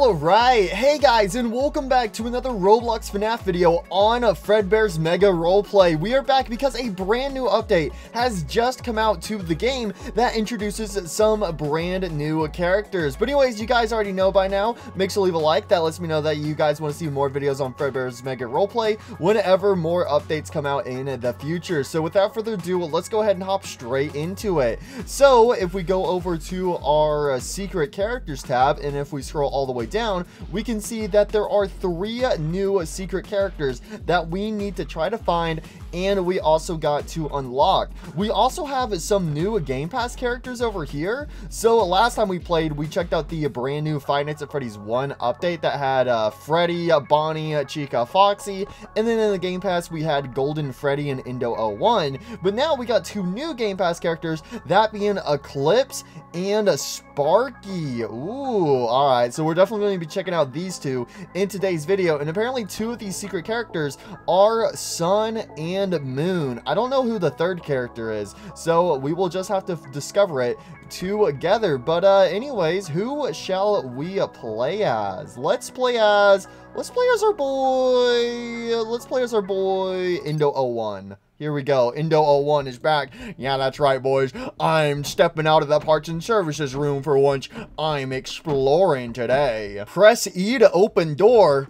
Alright, hey guys, and welcome back to another Roblox FNAF video on Fredbear's Mega Roleplay. We are back because a brand new update has just come out to the game that introduces some brand new characters. But anyways, you guys already know by now, make sure to leave a like. That lets me know that you guys want to see more videos on Fredbear's Mega Roleplay whenever more updates come out in the future. So without further ado, let's go ahead and hop straight into it. So if we go over to our secret characters tab, and if we scroll all the way down, we can see that there are 3 new secret characters that we need to try to find, and we also got to unlock. We also have some new Game Pass characters over here. So last time we played, we checked out the brand new Five Nights at Freddy's 1 update that had Freddy, Bonnie, Chica, Foxy, and then in the Game Pass we had Golden Freddy and Indo01. But now we got 2 new Game Pass characters, that being Eclipse and Sparky. Ooh, alright, so we're definitely going to be checking out these 2 in today's video, and apparently 2 of these secret characters are Sun and Moon. I don't know who the 3rd character is, so we will just have to discover it together. But anyways, who shall we play as? Let's play as our boy Indo01. Here we go. Indo01 is back. Yeah, that's right, boys. I'm stepping out of the parts and services room for once. I'm exploring today. Press E to open door.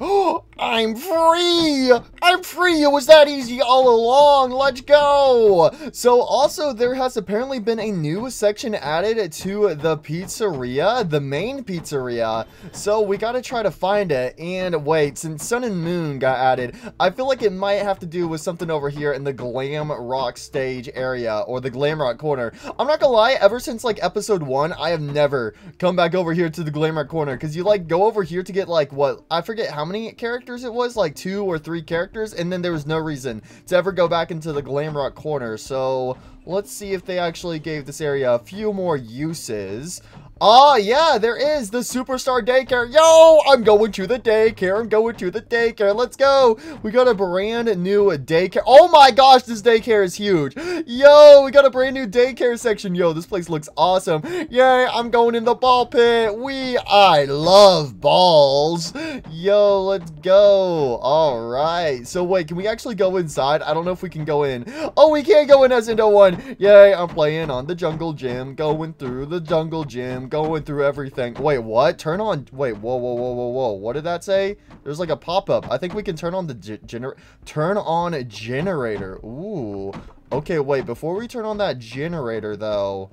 I'm free! I'm free! It was that easy all along! Let's go! So also, there has apparently been a new section added to the pizzeria, the main pizzeria. So we gotta try to find it. And wait, since Sun and Moon got added, I feel like it might have to do with something over here in the Glam Rock stage area, or the Glam Rock corner. I'm not gonna lie, ever since like episode 1, I have never come back over here to the Glam Rock corner, because you like go over here to get like what, I forget how many characters it was, like 2 or 3 characters, and then there was no reason to ever go back into the Glam Rock corner. So let's see if they actually gave this area a few more uses. Oh, yeah, there is the Superstar Daycare. Yo, I'm going to the daycare. I'm going to the daycare. Let's go. We got a brand new daycare. Oh my gosh, this daycare is huge. Yo, we got a brand new daycare section. Yo, this place looks awesome. Yay, I'm going in the ball pit. I love balls. Yo, let's go. All right. So wait, can we actually go inside? I don't know if we can go in. Oh, we can't go in as Indo01. Yay, I'm playing on the jungle gym. Going through the jungle gym. Going through everything. Wait, what? Turn on. Wait, whoa. What did that say? There's like a pop-up. I think we can turn on the generator. Ooh. Okay, wait. Before we turn on that generator, though,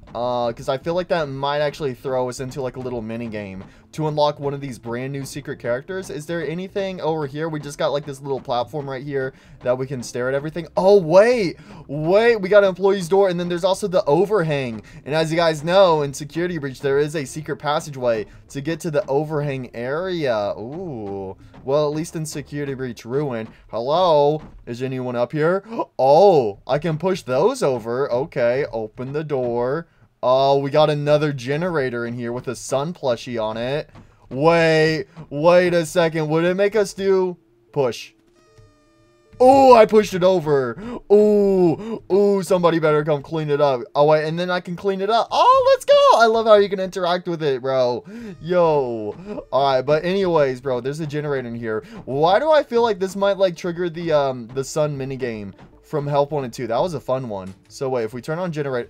because I feel like that might actually throw us into like a little mini game to unlock one of these brand new secret characters. Is there anything over here? We just got like this little platform right here that we can stare at everything. Oh, wait, we got an employee's door, and then there's also the overhang. And as you guys know, in Security Breach, there is a secret passageway to get to the overhang area. Ooh, well, at least in Security Breach Ruin. Hello, is anyone up here? Oh, I can push those over. Okay, open the door. Oh, we got another generator in here with a sun plushie on it. Wait a second. Would it make us do push? Oh, I pushed it over. Ooh, somebody better come clean it up. Oh, wait, and then I can clean it up. Oh, let's go. I love how you can interact with it, bro. Yo. All right, but anyways, bro, there's a generator in here. Why do I feel like this might like trigger the sun minigame from Help 1 and 2? That was a fun one. So wait, if we turn on generator,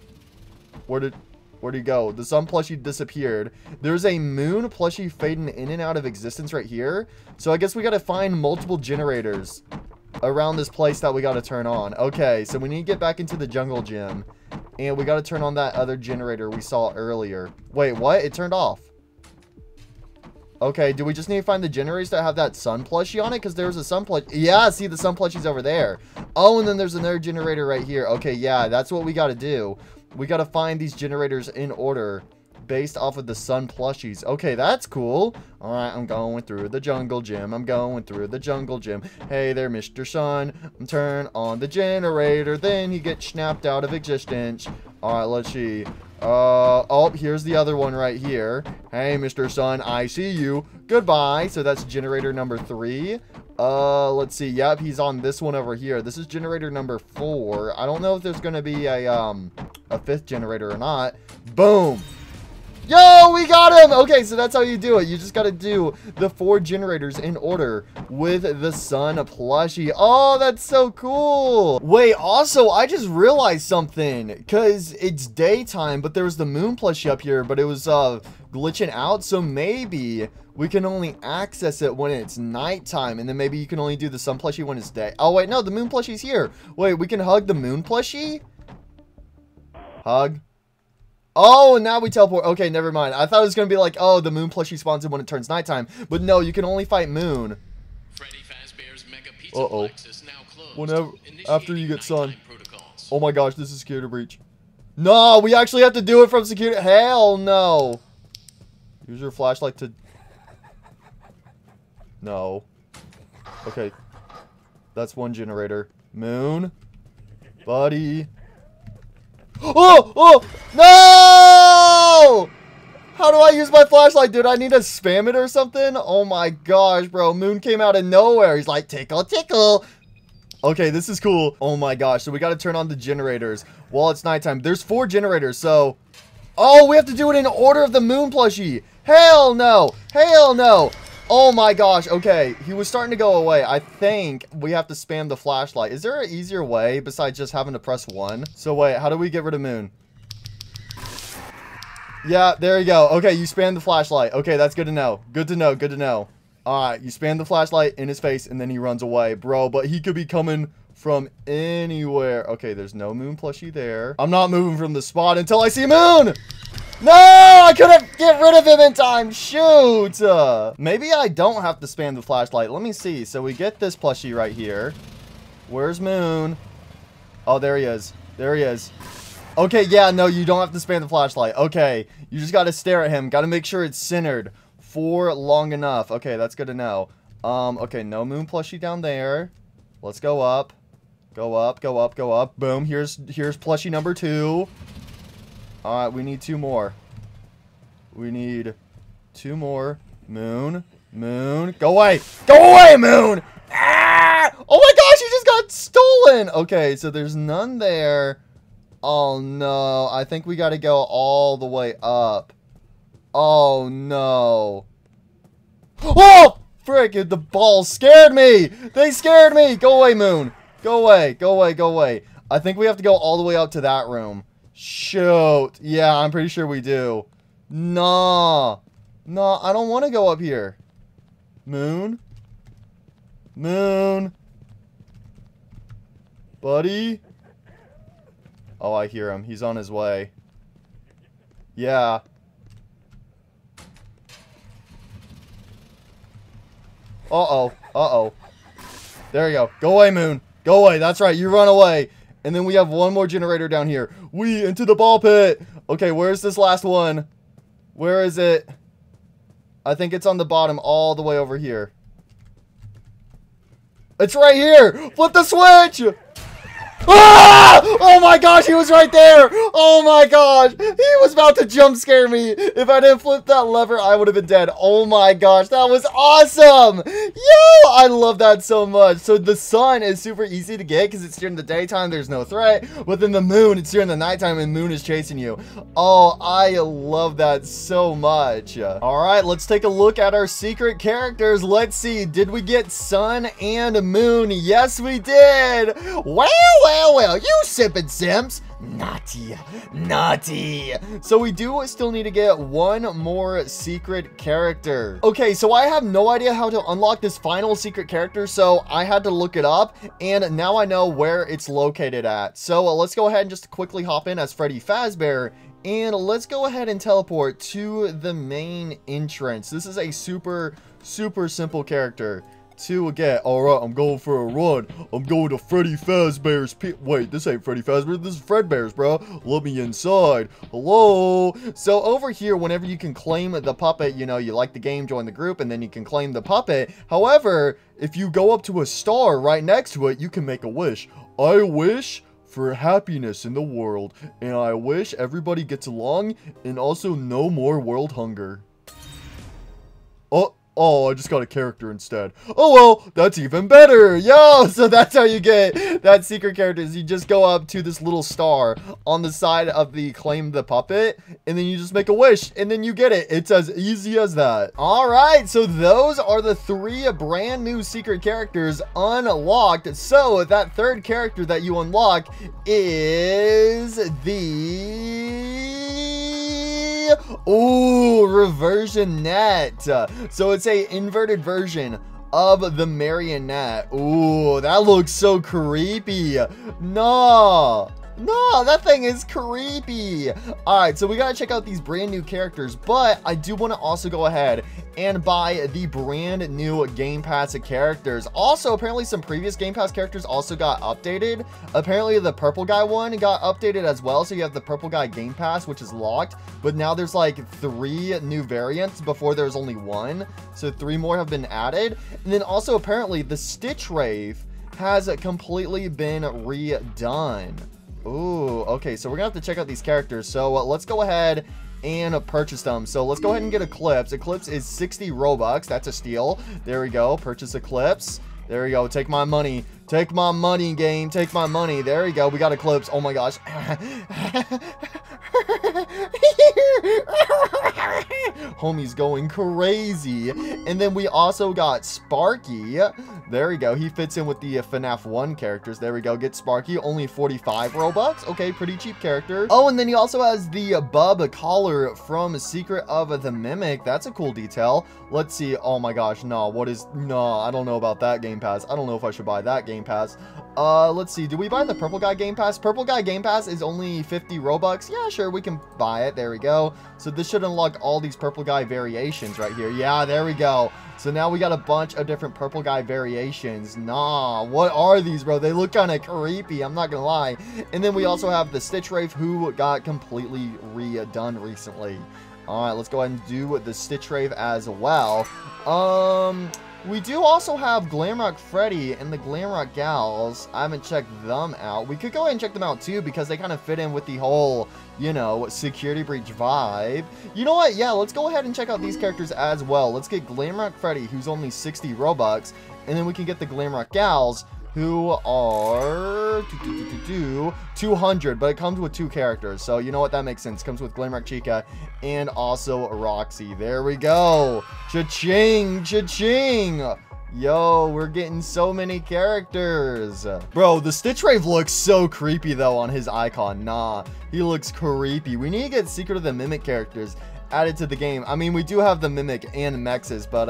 where'd he go? The sun plushie disappeared. There's a moon plushie fading in and out of existence right here. So I guess we got to find multiple generators around this place that we got to turn on. Okay, so we need to get back into the jungle gym, and we got to turn on that other generator we saw earlier. Wait, what? It turned off. Okay, do we just need to find the generators that have that sun plushie on it? Because there's a sun plushie. Yeah, see, the sun plushie's over there. Oh, and then there's another generator right here. Okay, yeah, that's what we got to do. We got to find these generators in order based off of the sun plushies. Okay, that's cool. All right, I'm going through the jungle gym. Hey there, Mr. Sun. Turn on the generator. Then he gets snapped out of existence. All right, let's see. Oh, here's the other one right here. Hey, Mr. Sun, I see you. Goodbye. So that's generator number 3. Let's see. Yep, he's on this one over here. This is generator number 4. I don't know if there's going to be a 5th generator or not. Boom. Yo, we got him! Okay, so that's how you do it. You just gotta do the 4 generators in order with the sun plushie. Oh, that's so cool. Wait, also, I just realized something. Because it's daytime, but there was the moon plushie up here, but it was glitching out. So maybe we can only access it when it's nighttime. And then maybe you can only do the sun plushie when it's day. Oh, wait, no, the moon plushie's here. Wait, we can hug the moon plushie? Hug. Oh, now we teleport. Okay, never mind. I thought it was going to be like, oh, the moon plushie spawns in when it turns nighttime. But no, you can only fight moon. Uh-oh. Whenever, after you get sun. Oh my gosh, this is security breach. No, we actually have to do it from security. Hell no. Use your flashlight to... No. Okay. That's 1 generator. Moon. Buddy. Oh! Oh! No! How do I use my flashlight, dude? I need to spam it or something? Oh my gosh, bro. Moon came out of nowhere. He's like, tickle, tickle. Okay, this is cool. Oh my gosh. So we got to turn on the generators while it's nighttime. There's 4 generators, so... Oh, we have to do it in order of the moon plushie. Hell no. Hell no. Oh my gosh. Okay, he was starting to go away. I think we have to spam the flashlight. Is there an easier way besides just having to press 1? So wait, how do we get rid of moon? Yeah, there you go. Okay, you spam the flashlight. Okay, that's good to know. Good to know. Good to know. Alright, you spam the flashlight in his face and then he runs away. Bro, but he could be coming from anywhere. Okay, there's no moon plushie there. I'm not moving from the spot until I see moon! No, I couldn't get rid of him in time. Shoot. Maybe I don't have to spam the flashlight. Let me see. So we get this plushie right here. Where's Moon? Oh, there he is. There he is. Okay, yeah, no, you don't have to spam the flashlight. Okay, you just got to stare at him. Got to make sure it's centered for long enough. Okay, that's good to know. Okay, no Moon plushie down there. Let's go up. Go up, go up, go up. Boom, here's plushie number 2. Alright, we need 2 more. We need 2 more. Moon. Moon. Go away! Go away, Moon! Ah! Oh my gosh, you just got stolen! Okay, so there's none there. Oh no. I think we gotta go all the way up. Oh no. Oh! Frick, the balls scared me! They scared me! Go away, Moon. Go away, go away, go away. I think we have to go all the way up to that room. Shoot. Yeah, I'm pretty sure we do. Nah. Nah, I don't want to go up here. Moon? Moon? Buddy? Oh, I hear him. He's on his way. Yeah. Uh-oh. Uh-oh. There you go. Go away, Moon. Go away. That's right. You run away. And then we have 1 more generator down here. We into the ball pit. Okay, where's this last one? Where is it? I think it's on the bottom all the way over here. It's right here. Flip the switch. Ah! Oh my gosh, he was right there. Oh my gosh. He was about to jump scare me. If I didn't flip that lever, I would have been dead. Oh my gosh, that was awesome. Yo, I love that so much. So the sun is super easy to get because it's during the daytime. There's no threat. But then the moon, it's during the nighttime and moon is chasing you. Oh, I love that so much. All right, let's take a look at our secret characters. Let's see. Did we get sun and moon? Yes, we did. Wow. Well, you sippin' simps. Naughty, naughty. So we do still need to get 1 more secret character. Okay, so I have no idea how to unlock this final secret character, so I had to look it up, and now I know where it's located at. So let's go ahead and just quickly hop in as Freddy Fazbear, and let's go ahead and teleport to the main entrance. This is a super simple character to get. Alright, I'm going for a run. I'm going to Freddy Fazbear's wait, this ain't Freddy Fazbear, this is Fredbear's, bro. Let me inside. Hello. So over here, whenever you can claim the puppet, you know, you like the game, join the group, and then you can claim the puppet. However, if you go up to a star right next to it, you can make a wish. I wish for happiness in the world, and I wish everybody gets along, and also no more world hunger. Oh, Oh, I just got a character instead. Oh, well, that's even better. Yo, so that's how you get that secret character is you just go up to this little star on the side of the claim the puppet, and then you just make a wish, and then you get it. It's as easy as that. All right, so those are the 3 brand new secret characters unlocked. So that third character that you unlock is the reversionette. So it's a inverted version of the marionette. Ooh, that looks so creepy. No, that thing is creepy. All right, so we gotta check out these brand new characters, but I do want to also go ahead and buy the brand new Game Pass characters. Also, apparently some previous Game Pass characters also got updated. Apparently the purple guy one got updated as well. So you have the purple guy Game Pass, which is locked, but now there's like 3 new variants. Before there was only 1. So 3 more have been added. And then also apparently the Stitch Wraith has completely been redone. Ooh, okay, so we're gonna have to check out these characters. So let's go ahead and purchase them. So let's go ahead and get Eclipse. Eclipse is 60 Robux. That's a steal. There we go. Purchase Eclipse. There we go. Take my money. Take my money, game. Take my money. There we go. We got Eclipse. Oh my gosh. Homie's going crazy. And then we also got Sparky. There we go. He fits in with the FNAF 1 characters. There we go. Get Sparky. Only 45 Robux. Okay, pretty cheap character. Oh, and then he also has the Bub collar from Secret of the Mimic. That's a cool detail. Let's see. Oh my gosh. No, I don't know about that Game Pass. I don't know if I should buy that Game Pass. Let's see. Do we buy the purple guy Game Pass? Purple guy Game Pass is only 50 Robux. Yeah, sure. We can buy it. There we go. So this should unlock all these purple guy variations right here. Yeah, there we go. So now we got a bunch of different purple guy variations. Nah, what are these, bro? They look kind of creepy. I'm not gonna lie. And then we also have the Stitch Wraith, who got completely redone recently. All right, let's go ahead and do the Stitch Wraith as well. We do also have Glamrock Freddy and the Glamrock Gals. I haven't checked them out. We could go ahead and check them out too because they kind of fit in with the whole, you know, security breach vibe. You know what? Yeah, let's go ahead and check out these characters as well. Let's get Glamrock Freddy, who's only 60 Robux, and then we can get the Glamrock Gals, who are 200, but it comes with 2 characters. So you know what? That makes sense. Comes with Glamrock Chica and also Roxy. There we go. Cha-ching, cha-ching. Yo, we're getting so many characters. Bro, the Stitch Wraith looks so creepy though on his icon. Nah, he looks creepy. We need to get Secret of the Mimic characters added to the game. I mean, we do have the Mimic and Mexes, but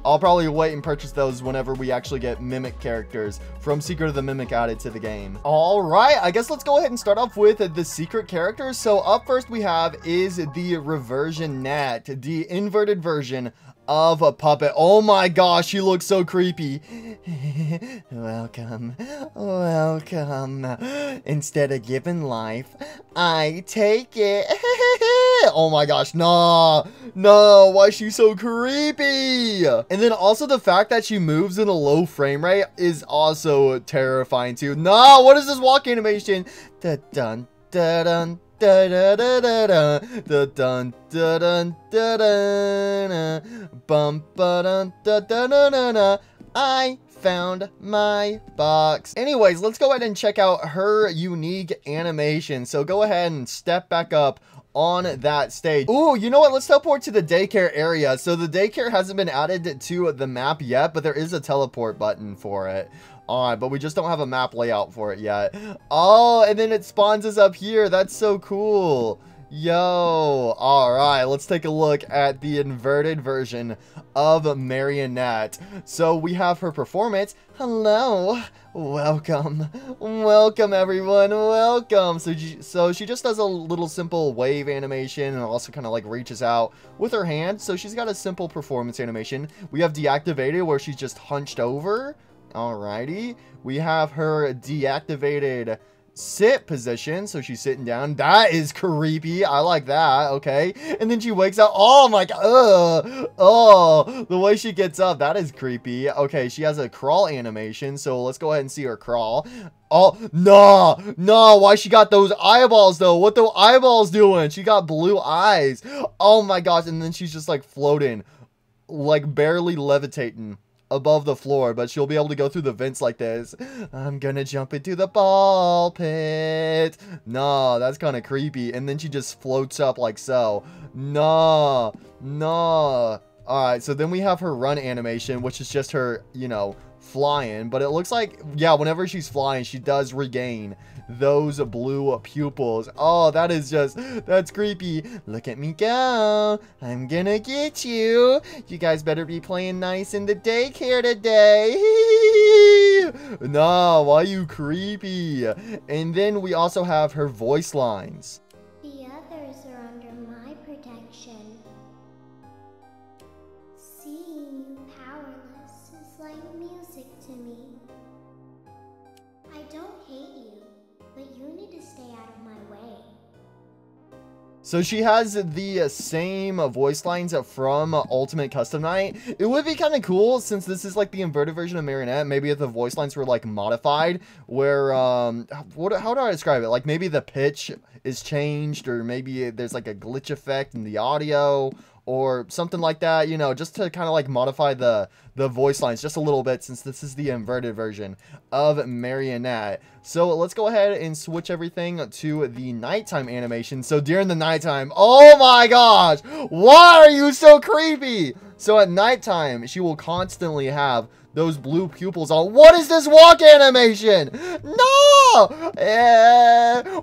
I'll probably wait and purchase those whenever we actually get Mimic characters from Secret of the Mimic added to the game. All right, I guess let's go ahead and start off with the secret characters. So up first we have is the Reversionette, the inverted version of a puppet. Oh my gosh, he looks so creepy. Welcome, welcome. Instead of giving life, I take it. Oh my gosh, no, why is she so creepy? And then also the fact that she moves in a low frame rate is also terrifying too. No, what is this walk animation? Da-dun, da-dun. Da da da da da da dun da dun da da bum ba dun da da da da da. I found my box. Anyways, let's go ahead and check out her unique animation. So go ahead and step back up on that stage. Ooh, you know what? Let's teleport to the daycare area. So the daycare hasn't been added to the map yet, but there is a teleport button for it. Alright, but we just don't have a map layout for it yet. Oh, and then it spawns us up here. That's so cool. Yo, alright, let's take a look at the inverted version of Marionette. So we have her performance. Hello, welcome everyone, welcome. So she just does a little simple wave animation and also kind of like reaches out with her hand. So she's got a simple performance animation. We have deactivated where she's just hunched over. Alrighty, we have her deactivated sit position, so she's sitting down. That is creepy. I like that. Okay, and then she wakes up. Oh my god. Oh, the way she gets up, that is creepy. Okay, she has a crawl animation, so let's go ahead and see her crawl. Oh no, why she got those eyeballs though? What the eyeballs doing? She got blue eyes. Oh my gosh, and then she's just like floating. like barely levitating above the floor, but she'll be able to go through the vents like this. I'm gonna jump into the ball pit. No, that's kind of creepy. And then she just floats up like so. No, no. Alright, so then we have her run animation, which is just her, you know, flying. But it looks like, yeah, whenever she's flying, she does regain those blue pupils. Oh, that is just, that's creepy. Look at me go. I'm gonna get you. You guys better be playing nice in the daycare today. No, why you creepy? And then we also have her voice lines. The others are under my protection. Seeing you powerless is like music to me. I don't hate you, but you need to stay out of my way. So she has the same voice lines from Ultimate Custom Night. It would be kind of cool, since this is like the inverted version of Marionette, maybe if the voice lines were like modified, where, how do I describe it? Like maybe the pitch is changed, or maybe there's like a glitch effect in the audio, or something like that, you know, just to kind of like modify the voice lines just a little bit, since this is the inverted version of Marionette. So let's go ahead and switch everything to the nighttime animation. So during the nighttime, oh my gosh, why are you so creepy? So at nighttime, she will constantly have those blue pupils on. What is this walk animation? No!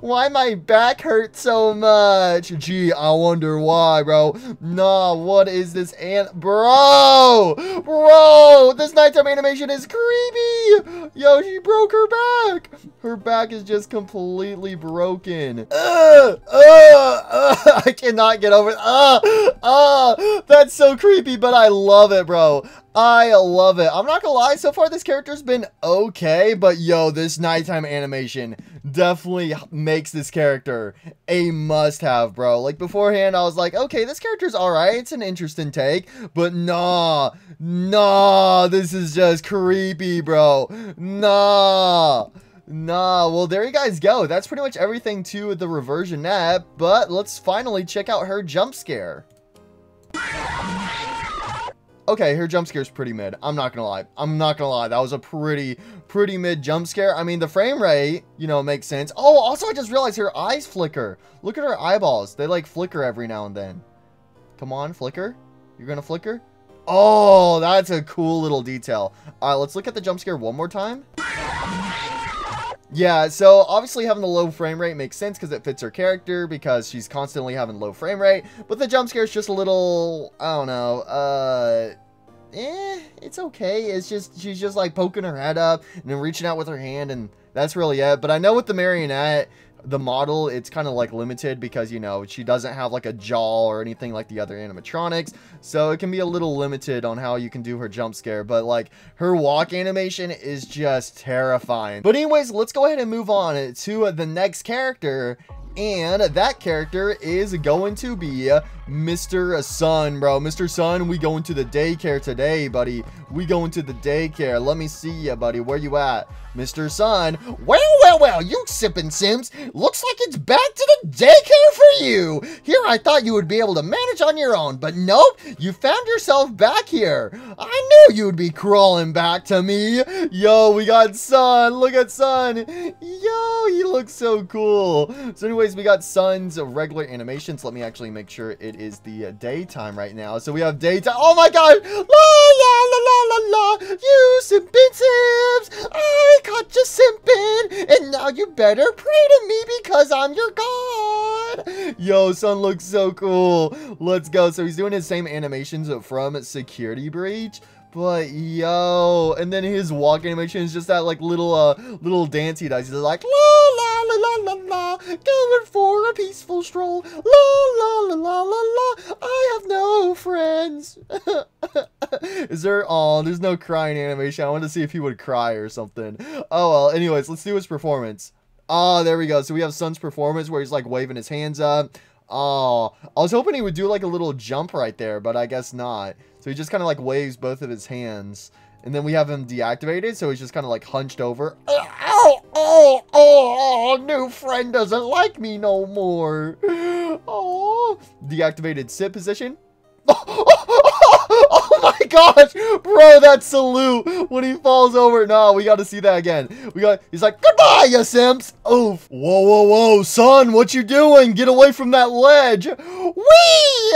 Why my back hurts so much? Gee, I wonder why, bro. No, what is this? Bro, this nighttime animation is creepy. Yo, she broke her back. Her back is just completely broken. I cannot get over it. That's so creepy, but I love it, bro. I love it. I'm not gonna lie, so far this character's been okay, but yo, this nighttime animation definitely makes this character a must-have, bro. Like beforehand, I was like, okay, this character's alright, it's an interesting take, but nah, this is just creepy, bro. Nah, well, there you guys go. That's pretty much everything to the reversionette, but let's finally check out her jump scare. Okay, her jump scare is pretty mid. I'm not gonna lie. That was a pretty mid jump scare. I mean, the frame rate, you know, makes sense. Oh, also, I just realized her eyes flicker. Look at her eyeballs. They, like, flicker every now and then. Come on, flicker. You're gonna flicker? Oh, that's a cool little detail. All right, let's look at the jump scare one more time. Yeah, so obviously having the low frame rate makes sense because it fits her character, because she's constantly having low frame rate. But the jump scare is just a little, I don't know, it's okay. It's just, she's just like poking her head up and then reaching out with her hand, and that's really it. But I know with the Marionette, the model, it's kind of like limited because, you know, she doesn't have like a jaw or anything like the other animatronics, so it can be a little limited on how you can do her jump scare. But like her walk animation is just terrifying. But anyways, let's go ahead and move on to the next character, and that character is going to be Mr. Sun, bro. Mr. Sun, we going to the daycare today, buddy. We going to the daycare. Let me see ya, buddy. Where you at? Mr. Sun. Well, you sippin' Sims. Looks like it's back to the daycare for you. Here, I thought you would be able to manage on your own, but nope, you found yourself back here. I knew you'd be crawling back to me. Yo, we got Sun. Look at Sun. Yo, he looks so cool. So anyways, we got Sun's regular animations. Let me actually make sure it is the daytime right now. So we have daytime. Oh my god. La, you simpin' Sims. I caught you simpin', and now you better pray to me because I'm your god. Yo, Sun looks so cool. Let's go. So he's doing his same animations from Security Breach. But yo, and then his walk animation is just that like little dance he does. He's like la, going for a peaceful stroll. La, I have no friends. Is there? Oh, there's no crying animation. I wanted to see if he would cry or something. Oh well. Anyways, let's do his performance. Oh, there we go. So we have Sun's performance where he's like waving his hands up. Oh, I was hoping he would do like a little jump right there, but I guess not. So he just kind of like waves both of his hands. And then we have him deactivated, so he's just kind of like hunched over. New friend doesn't like me no more. Oh, deactivated sit position. Oh gosh, bro, that salute when he falls over. No, we got to see that again. He's like, goodbye, you simps. Oof. Whoa, whoa, whoa, son, what you doing? Get away from that ledge. We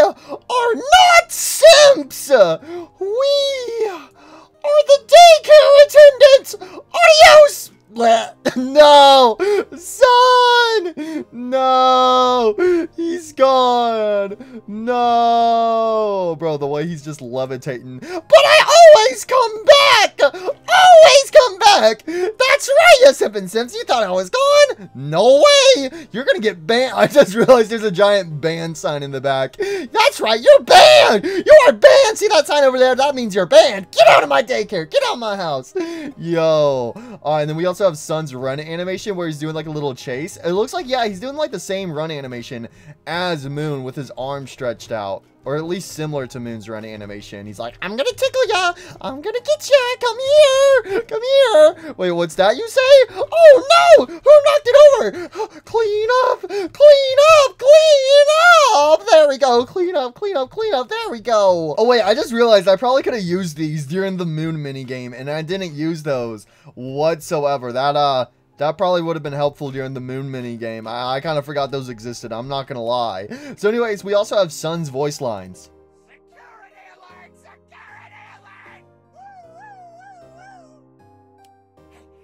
are not simps. We are the daycare attendants. Adios. No, son, no, he's gone. No, bro, the way he's just levitating. But I always come back. Always come back. That's right, you Sippin' Sims. You thought I was gone? No way. You're gonna get banned. I just realized there's a giant ban sign in the back. That's right, you're banned. You are banned. See that sign over there? That means you're banned. Get out of my daycare. Get out of my house. Yo. And then we also have Sun's run animation where he's doing like a little chase. It looks like, yeah, he's doing like the same run animation as Moon with his arm stretched out. Or at least similar to Moon's run animation. He's like, I'm gonna tickle ya. I'm gonna get ya. Come here. Come here. Wait, what's that you say? Oh no! Who knocked it over? Clean up. Clean up. Clean up. There we go. Clean up. Clean up. Clean up. There we go. Oh wait, I just realized I probably could have used these during the Moon minigame, and I didn't use those whatsoever. That probably would have been helpful during the Moon mini game. I kind of forgot those existed. I'm not going to lie. So anyways, we also have Sun's voice lines. Security alert! Security alert! Woo, woo, woo, woo.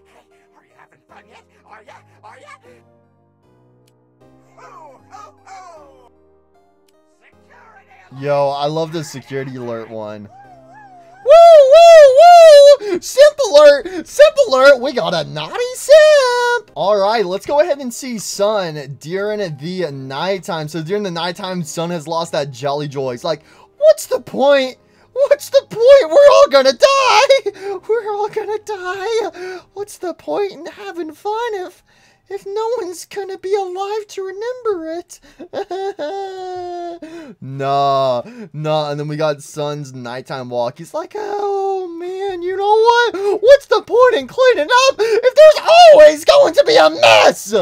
Hey, are you having fun yet? Are ya? Are ya? Ho, ho, ho! Security alert! Yo, I love the security alert one. Woo, woo, woo! Simp alert! Simp alert! We got a naughty simp! Alright, let's go ahead and see Sun during the nighttime. So during the nighttime, Sun has lost that Jolly Joy. It's like, what's the point? What's the point? We're all gonna die! We're all gonna die! What's the point in having fun if no one's gonna be alive to remember it? Nah. And then we got Sun's nighttime walk. He's like, oh man, you know what? What's the point in cleaning up if there's always going to be a mess?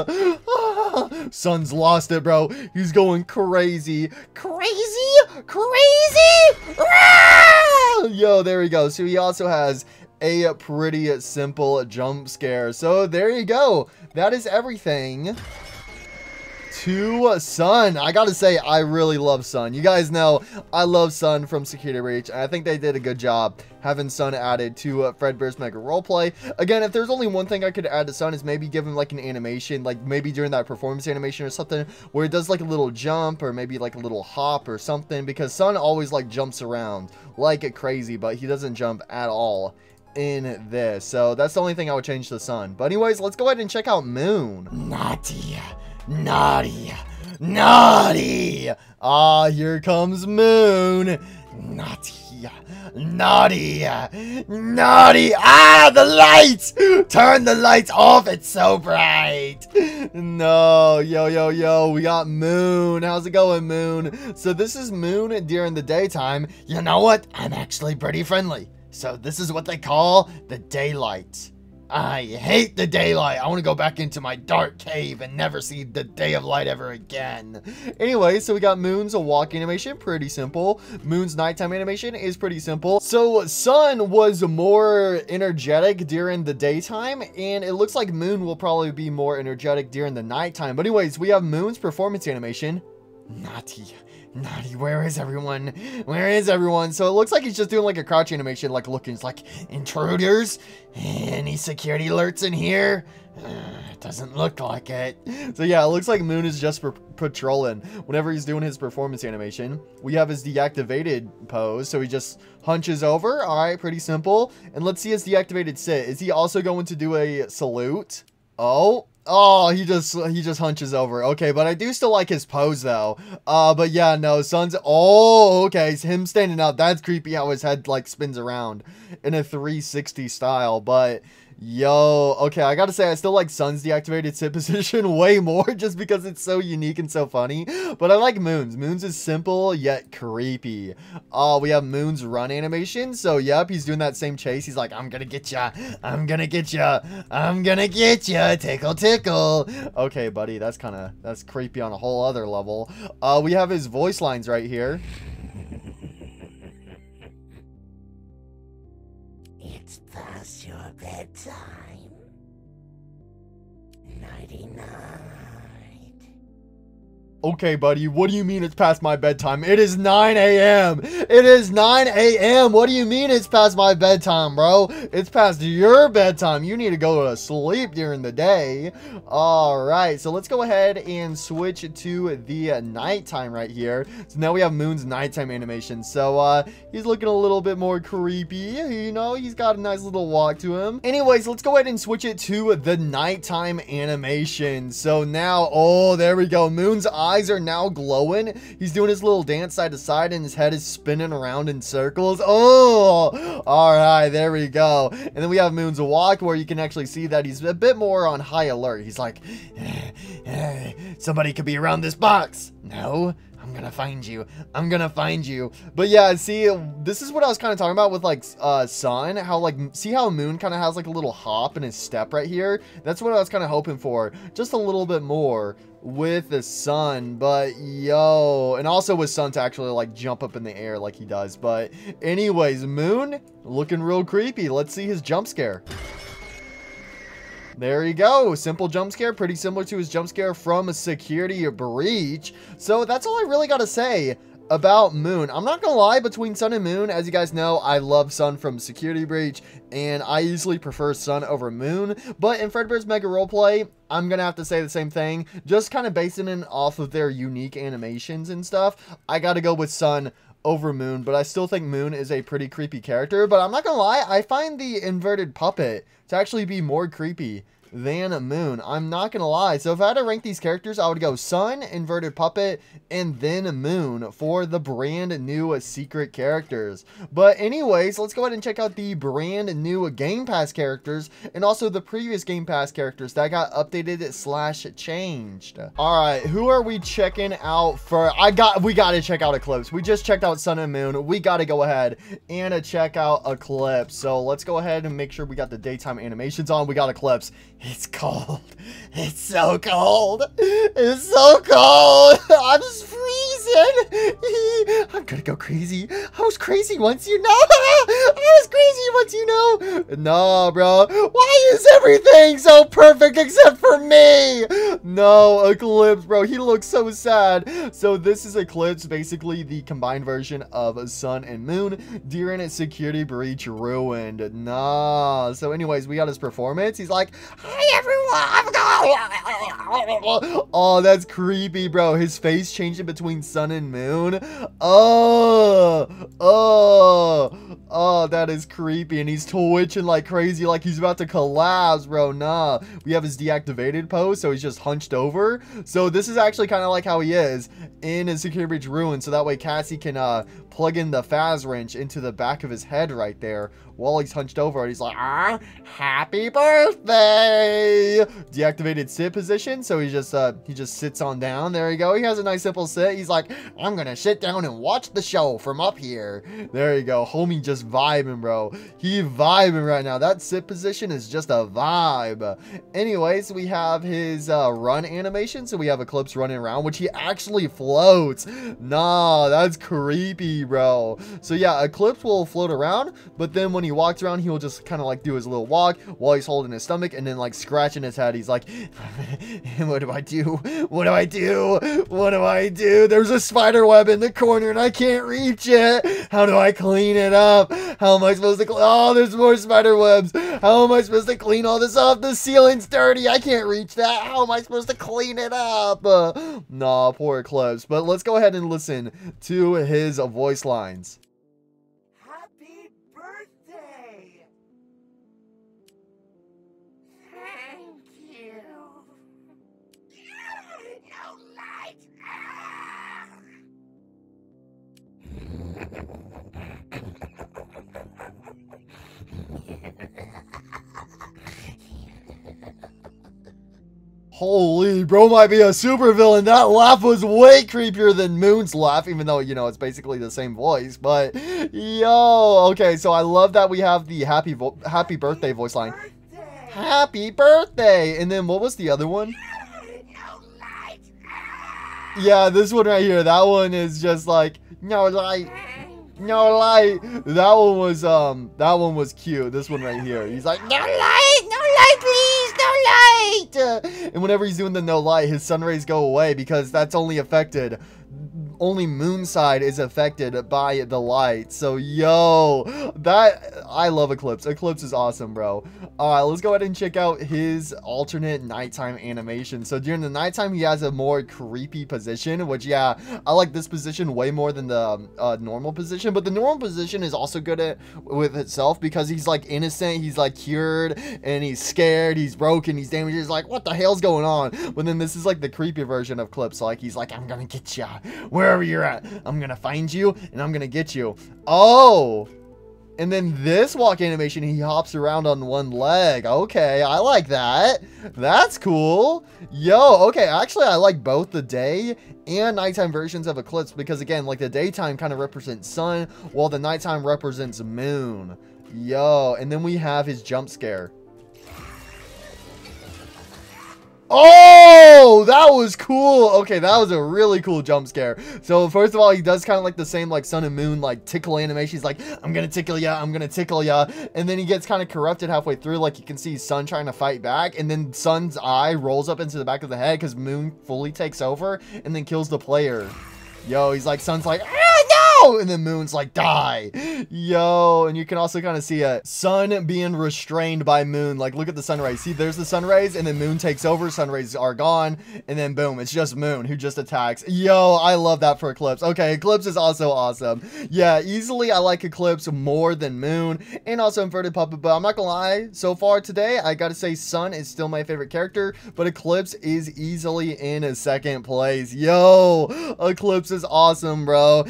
Sun's lost it, bro. He's going crazy. Crazy? Yo, there we go. So he also has a pretty simple jump scare. So there you go. That is everything to Sun. I gotta say, I really love Sun. You guys know I love Sun from Security Breach, and I think they did a good job having Sun added to Fredbear's Mega Roleplay. Again, if there's only one thing I could add to Sun is maybe give him like an animation, like maybe during that performance animation or something, where it does like a little jump or maybe like a little hop or something, because Sun always like jumps around like crazy, but he doesn't jump at all in this. So that's the only thing I would change to Sun. But anyways, let's go ahead and check out Moon. Naughty. Ah, here comes Moon. Naughty. Ah, the lights. Turn the lights off. It's so bright. No. Yo. We got Moon. How's it going, Moon? So this is Moon during the daytime. You know what? I'm actually pretty friendly. So this is what they call the daylight. I hate the daylight. I want to go back into my dark cave and never see the day of light ever again. Anyway, so we got Moon's walk animation, pretty simple. Moon's nighttime animation is pretty simple. So Sun was more energetic during the daytime, and it looks like Moon will probably be more energetic during the nighttime. But anyways, we have Moon's performance animation. Naughty, where is everyone? Where is everyone? So it looks like he's just doing like a crouch animation, like looking, it's like, intruders? Any security alerts in here? It doesn't look like it. So yeah, it looks like Moon is just patrolling whenever he's doing his performance animation. We have his deactivated pose, so he just hunches over. All right, pretty simple. And let's see his deactivated sit. Is he also going to do a salute? Oh, he just hunches over. Okay, but I do still like his pose though. But yeah, no, Sun's, okay, it's him standing up. That's creepy how his head like spins around in a 360 style. But yo, okay, I gotta say I still like Sun's deactivated sit position way more just because it's so unique and so funny. But I like Moon's. Moon's is simple yet creepy. We have Moon's run animation. So yep, he's doing that same chase. He's like, I'm gonna get ya. I'm gonna get ya. I'm gonna get ya. Tickle, tickle. Okay, buddy, that's creepy on a whole other level. We have his voice lines right here. It's past your bedtime. Nighty-night. Okay, buddy, what do you mean it's past my bedtime? It is 9 a.m. It is 9 a.m. What do you mean it's past my bedtime, bro? It's past your bedtime. You need to go to sleep during the day. All right, so let's go ahead and switch to the nighttime right here. So now we have Moon's nighttime animation. So he's looking a little bit more creepy. You know, he's got a nice little walk to him. Anyways, let's go ahead and switch it to the nighttime animation. So now, oh, there we go. Moon's eyes are now glowing. He's doing his little dance side to side and his head is spinning around in circles. Oh, all right, there we go. And then we have Moon's walk where you can actually see that he's a bit more on high alert. He's like, somebody could be around this box. No, I'm gonna find you. I'm gonna find you. But yeah, see, this is what I was kind of talking about with like Sun. How like, see how Moon kind of has like a little hop in his step right here? That's what I was kind of hoping for. Just a little bit more with the Sun. But yo, and also with Sun to actually like jump up in the air like he does. But anyways, Moon looking real creepy. Let's see his jump scare. There you go. Simple jump scare, pretty similar to his jump scare from a Security Breach. So that's all I really got to say about Moon. I'm not gonna lie, between Sun and Moon, as you guys know, I love Sun from Security Breach, and I easily prefer Sun over Moon. But in Fredbear's Mega Roleplay, I'm gonna have to say the same thing. Just kind of basing it off of their unique animations and stuff, I gotta go with Sun over Moon, but I still think Moon is a pretty creepy character. But I'm not gonna lie, I find the inverted puppet to actually be more creepy than Moon. I'm not gonna lie. So if I had to rank these characters, I would go Sun, inverted puppet, and then Moon for the brand new secret characters. But anyways, let's go ahead and check out the brand new Game Pass characters and also the previous Game Pass characters that got updated slash changed. All right, who are we checking out for? We gotta check out Eclipse. We just checked out Sun and Moon. We gotta go ahead and check out Eclipse. So let's go ahead and make sure we got the daytime animations on. We got Eclipse. It's cold. It's so cold. It's so cold. I'm just freezing. I'm gonna go crazy. I was crazy once, you know. I was crazy once, you know. No, bro. Why is everything so perfect except for me? No, Eclipse, bro. He looks so sad. So this is Eclipse, basically the combined version of Sun and Moon during a Security Breach ruined. Nah. So anyways, we got his performance. He's like, hi, everyone. Oh, that's creepy, bro. His face changing between Sun and Moon. Oh, that is creepy. And he's twitching like crazy, like he's about to collapse, bro. Nah. We have his deactivated pose, so he's just hunched over. So this is actually kind of like how he is in his Security Breach ruin. So that way Cassie can plug in the Faz wrench into the back of his head right there while he's hunched over, and he's like, happy birthday. Deactivated sit position, so he just sits on down. There you go. He has a nice simple sit. He's like, I'm gonna sit down and watch the show from up here. There you go. Homie just vibing, bro. He vibing right now. That sit position is just a vibe. Anyways, we have his run animation. So we have Eclipse running around, which he actually floats. Nah, that's creepy, bro. So yeah, Eclipse will float around, but then when he walks around, he will just kind of like do his little walk while he's holding his stomach and then like scratching his head. He's like, what do I do? What do I do? What do I do? There's a spider web in the corner and I can't reach it. How do I clean it up? How am I supposed to oh, there's more spider webs. How am I supposed to clean all this up? The ceiling's dirty. I can't reach that. How am I supposed to clean it up? Nah, poor Eclipse. But let's go ahead and listen to his voice lines. Happy birthday! Thank you. No light! Holy, bro might be a supervillain. That laugh was way creepier than Moon's laugh, even though, you know, it's basically the same voice. But, yo, okay, so I love that we have the happy birthday voice line. Happy birthday! And then what was the other one? Yeah, this one right here. That one is just like, no light. No light. That one was cute. This one right here. He's like, no light, please, no light. And whenever he's doing the no light, his sun rays go away because that's only affected. Only moon side is affected by the light. So yo, I love Eclipse. Eclipse is awesome, bro. Let's go ahead and check out his alternate nighttime animation. So during the nighttime, he has a more creepy position, which yeah, I like this position way more than the normal position. But the normal position is also good with itself because he's like innocent, he's like cured, and he's scared, he's broken, he's damaged. He's like, what the hell's going on? But then this is like the creepy version of Eclipse. Like he's like, I'm gonna get ya wherever you're at. I'm gonna find you and I'm gonna get you. Oh. And then this walk animation, he hops around on one leg. Okay, I like that. That's cool. Yo, okay, actually, I like both the day and nighttime versions of Eclipse because, again, like the daytime kind of represents sun, while the nighttime represents moon. Yo, and then we have his jump scare. Oh, that was cool. Okay, that was a really cool jump scare. So first of all, he does kind of like the same like sun and moon like tickle animation. He's like, I'm gonna tickle ya, I'm gonna tickle ya, and then he gets kind of corrupted halfway through. Like you can see Sun trying to fight back, and then Sun's eye rolls up into the back of the head because Moon fully takes over and then kills the player. Yo, he's like, Sun's like, ah, no! And then Moon's like, die. Yo, and you can also kind of see a Sun being restrained by Moon. Like, look at the sun rays. See, there's the sun rays, and then Moon takes over. Sun rays are gone, and then boom, it's just Moon who just attacks. Yo, I love that for Eclipse. Okay, Eclipse is also awesome. Yeah, easily I like Eclipse more than Moon, and also Inverted Puppet, but I'm not gonna lie, so far today, I gotta say Sun is still my favorite character, but Eclipse is easily in a second place. Yo, Eclipse is awesome, bro.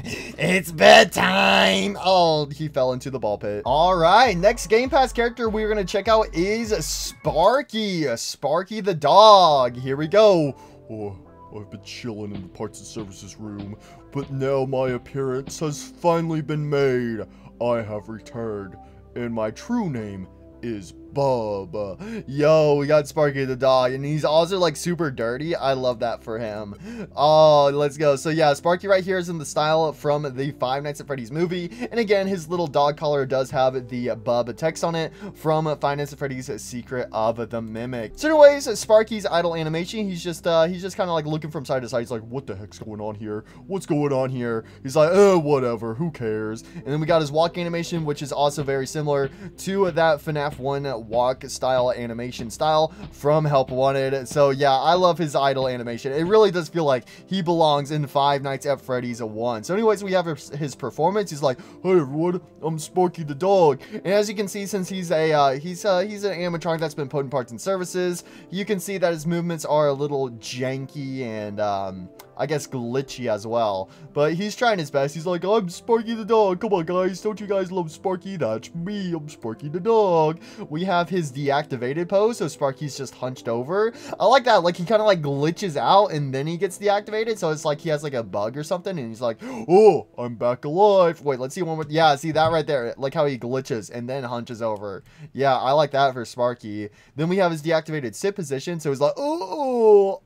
It's bedtime. Oh, he fell into the ball pit. All right, next Game Pass character we're gonna check out is Sparky. Sparky the dog. Here we go. Oh, I've been chilling in the parts and services room, but now my appearance has finally been made. I have returned, and my true name is Bub. Yo, we got Sparky the dog, and he's also like super dirty. I love that for him. Oh, let's go. So yeah, Sparky right here is in the style from the Five Nights at Freddy's movie, and again, his little dog collar does have the Bub text on it from Five Nights at Freddy's Secret of the Mimic. So anyways, Sparky's idle animation, he's just kind of like looking from side to side. He's like, what the heck's going on here? What's going on here? He's like, whatever, who cares? And then we got his walk animation, which is also very similar to that FNAF 1 walk style animation style from Help Wanted. So yeah, I love his idle animation. It really does feel like he belongs in Five Nights at Freddy's 1. So anyways, we have his performance. He's like, hey everyone, I'm Sparky the dog. And as you can see, since he's an animatronic that's been put in parts and services, you can see that his movements are a little janky and I guess glitchy as well, but he's trying his best. He's like, I'm Sparky the dog. Come on, guys. Don't you guys love Sparky? That's me. I'm Sparky the dog. We have his deactivated pose, so Sparky's just hunched over. I like that. Like, he kind of like glitches out and then he gets deactivated, so it's like he has like a bug or something, and he's like, oh, I'm back alive. Wait, let's see one more. Yeah, see that right there? Like how he glitches and then hunches over. Yeah, I like that for Sparky. Then we have his deactivated sit position, so he's like, oh,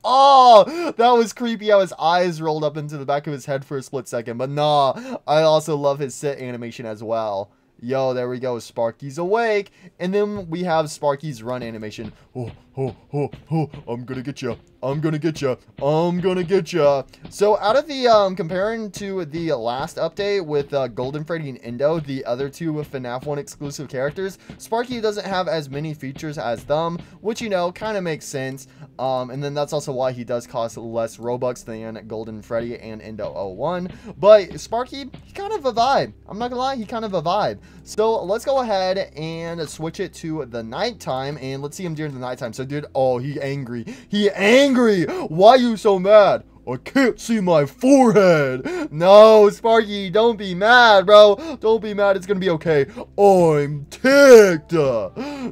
that was creepy. How his eyes rolled up into the back of his head for a split second, but nah, I also love his sit animation as well. Yo, there we go. Sparky's awake. And then we have Sparky's run animation. Oh, I'm gonna get you. I'm gonna get you. I'm gonna get you. So out of the, comparing to the last update with Golden Freddy and Indo, the other two FNAF 1 exclusive characters, Sparky doesn't have as many features as them, which, you know, kind of makes sense. And then that's also why he does cost less Robux than Golden Freddy and Indo 01. But Sparky, he kind of a vibe. I'm not gonna lie, he kind of a vibe. So let's go ahead and switch it to the nighttime, and let's see him during the nighttime. So dude, oh, he angry. He angry. Why you so mad? I can't see my forehead. No, Sparky, don't be mad, bro. Don't be mad. It's gonna be okay. I'm ticked.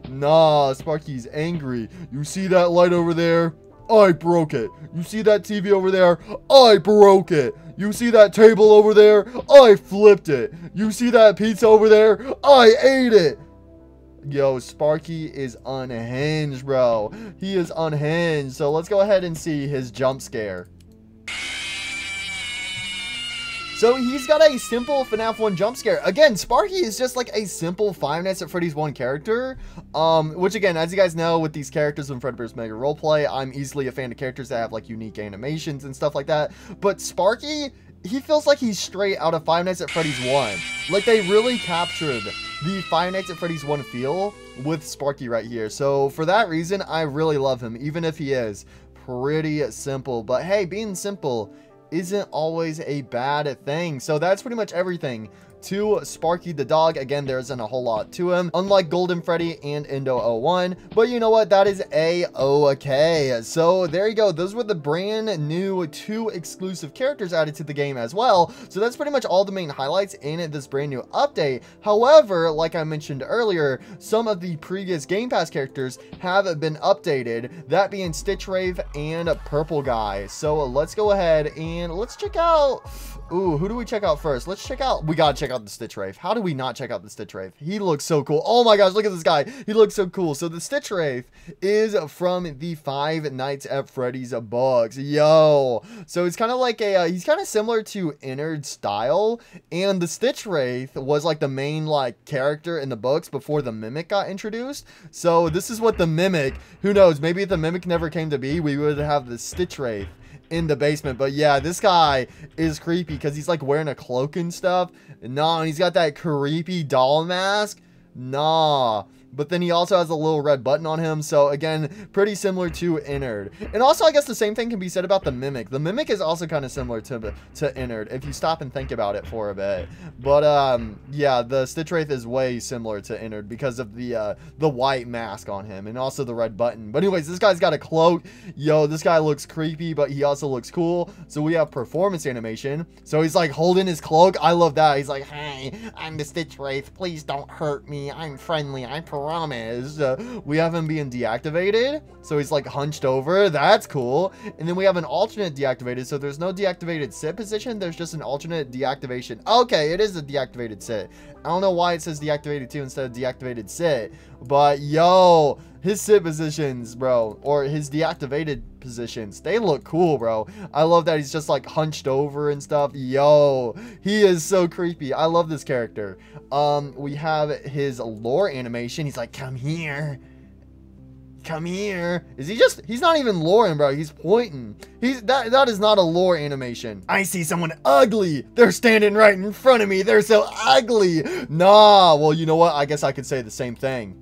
Nah, Sparky's angry. You see that light over there? I broke it. You see that TV over there? I broke it. You see that table over there? I flipped it. You see that pizza over there? I ate it. Yo, Sparky is unhinged, bro. He is unhinged. So let's go ahead and see his jump scare. So he's got a simple FNAF 1 jump scare. Again, Sparky is just like a simple Five Nights at Freddy's 1 character. Which again, as you guys know, with these characters in Fredbear's Mega Roleplay, I'm easily a fan of characters that have like unique animations and stuff like that. But Sparky, he feels like he's straight out of Five Nights at Freddy's 1. Like they really captured the Five Nights at Freddy's 1 feel with Sparky right here. So for that reason, I really love him, even if he is pretty simple. But hey, being simple isn't always a bad thing. So that's pretty much everything to Sparky the dog. Again, there isn't a whole lot to him, unlike Golden Freddy and Indo01, but you know what, that is a-okay. So there you go, those were the brand new 2 exclusive characters added to the game as well. So that's pretty much all the main highlights in this brand new update. However, like I mentioned earlier, some of the previous Game Pass characters have been updated, that being Stitch Wraith and Purple Guy. So let's go ahead and let's check out, ooh, who do we check out first? Let's check out, we gotta check out the Stitch Wraith. How do we not check out the Stitch Wraith? He looks so cool. Oh my gosh, look at this guy. He looks so cool. So the Stitch Wraith is from the Five Nights at Freddy's books. Yo. So it's kind of like a, he's kind of similar to Innard style. And the Stitch Wraith was like the main like character in the books before the Mimic got introduced. So this is what the Mimic, who knows, maybe if the Mimic never came to be, we would have the Stitch Wraith in the basement. But yeah, this guy is creepy because he's like wearing a cloak and stuff. Nah, and he's got that creepy doll mask. Nah. But then he also has a little red button on him. So again, pretty similar to Innard. And also, I guess the same thing can be said about the Mimic. The Mimic is also kind of similar to Innard, if you stop and think about it for a bit. But yeah, the Stitch Wraith is way similar to Innard because of the white mask on him and also the red button. But anyways, this guy's got a cloak. Yo, this guy looks creepy, but he also looks cool. So we have performance animation. So he's like holding his cloak. I love that. He's like, hey, I'm the Stitch Wraith. Please don't hurt me. I'm friendly. I promise. We have him being deactivated, so he's like hunched over. That's cool. And then we have an alternate deactivated, so there's no deactivated sit position, there's just an alternate deactivation. Okay, it is a deactivated sit. I don't know why it says deactivated 2 instead of deactivated sit, but yo, his sit positions, bro, or his deactivated positions, they look cool, bro. I love that he's just like hunched over and stuff. Yo, he is so creepy. I love this character. We have his lore animation. He's like, come here. Come here. Is he just, he's not even luring, bro. He's pointing. That is not a lure animation. I see someone ugly. They're standing right in front of me. They're so ugly. Nah, well, you know what? I guess I could say the same thing.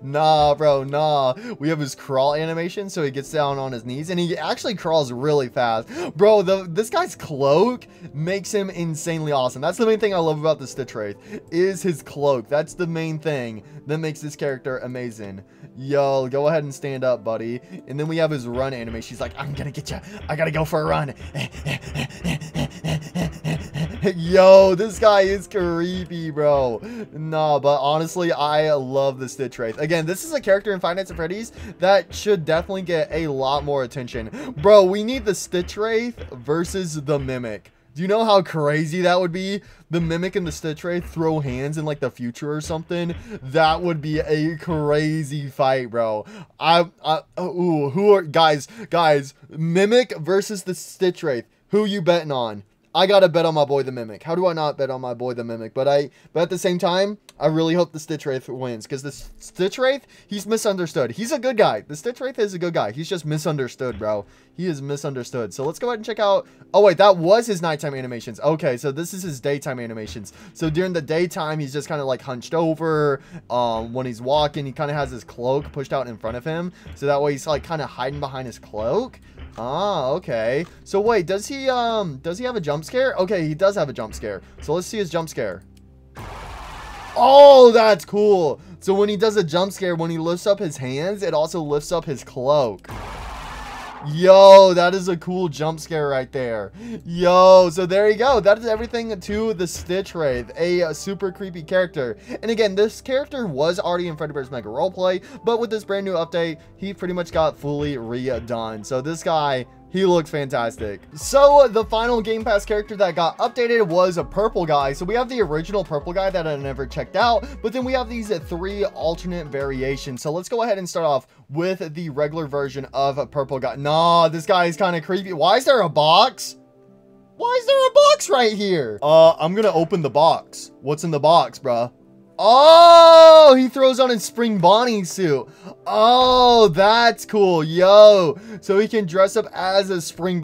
Nah, bro, nah. We have his crawl animation, so he gets down on his knees, and he actually crawls really fast. Bro, this guy's cloak makes him insanely awesome. That's the main thing I love about the Stitch Wraith, is his cloak. That's the main thing that makes this character amazing. Yo, go ahead and stand up, buddy. And then we have his run animation. He's like, I'm gonna get you. I gotta go for a run. Yo, this guy is creepy, bro. Nah, but honestly, I love the Stitch Wraith. Again, this is a character in Five Nights at Freddy's that should definitely get a lot more attention. Bro, we need the Stitch Wraith versus the Mimic. Do you know how crazy that would be? The Mimic and the Stitch Wraith throw hands in like the future or something. That would be a crazy fight, bro. Ooh, who are, guys, Mimic versus the Stitch Wraith. Who you betting on? I gotta bet on my boy the Mimic. How do I not bet on my boy the Mimic? But at the same time, I really hope the Stitch Wraith wins, because the Stitch Wraith, he's misunderstood. He's a good guy. The Stitch Wraith is a good guy. He's just misunderstood, bro. He is misunderstood. So let's go ahead and check out. Oh wait, that was his nighttime animations. Okay, so this is his daytime animations. So during the daytime, he's just kind of like hunched over. When he's walking, he kind of has his cloak pushed out in front of him, so that way he's like kind of hiding behind his cloak. Ah, okay. So wait, does he have a jump scare? Okay, he does have a jump scare. So let's see his jump scare. Oh, that's cool. So when he does a jump scare, when he lifts up his hands, it also lifts up his cloak. Yo, that is a cool jump scare right there. Yo, so there you go. That is everything to the Stitch Wraith, a super creepy character. And again, this character was already in Fredbear's Mega Roleplay, but with this brand new update, he pretty much got fully redone. So this guy He looks fantastic. So the final Game Pass character that got updated was a purple guy. So we have the original purple guy that I never checked out, but then we have these 3 alternate variations. So let's go ahead and start off with the regular version of a purple guy. Nah, this guy is kind of creepy. Why is there a box? Why is there a box right here? I'm gonna open the box. What's in the box, bruh? Oh, he throws on his Spring Bonnie suit. Oh, that's cool. Yo, so he can dress up as a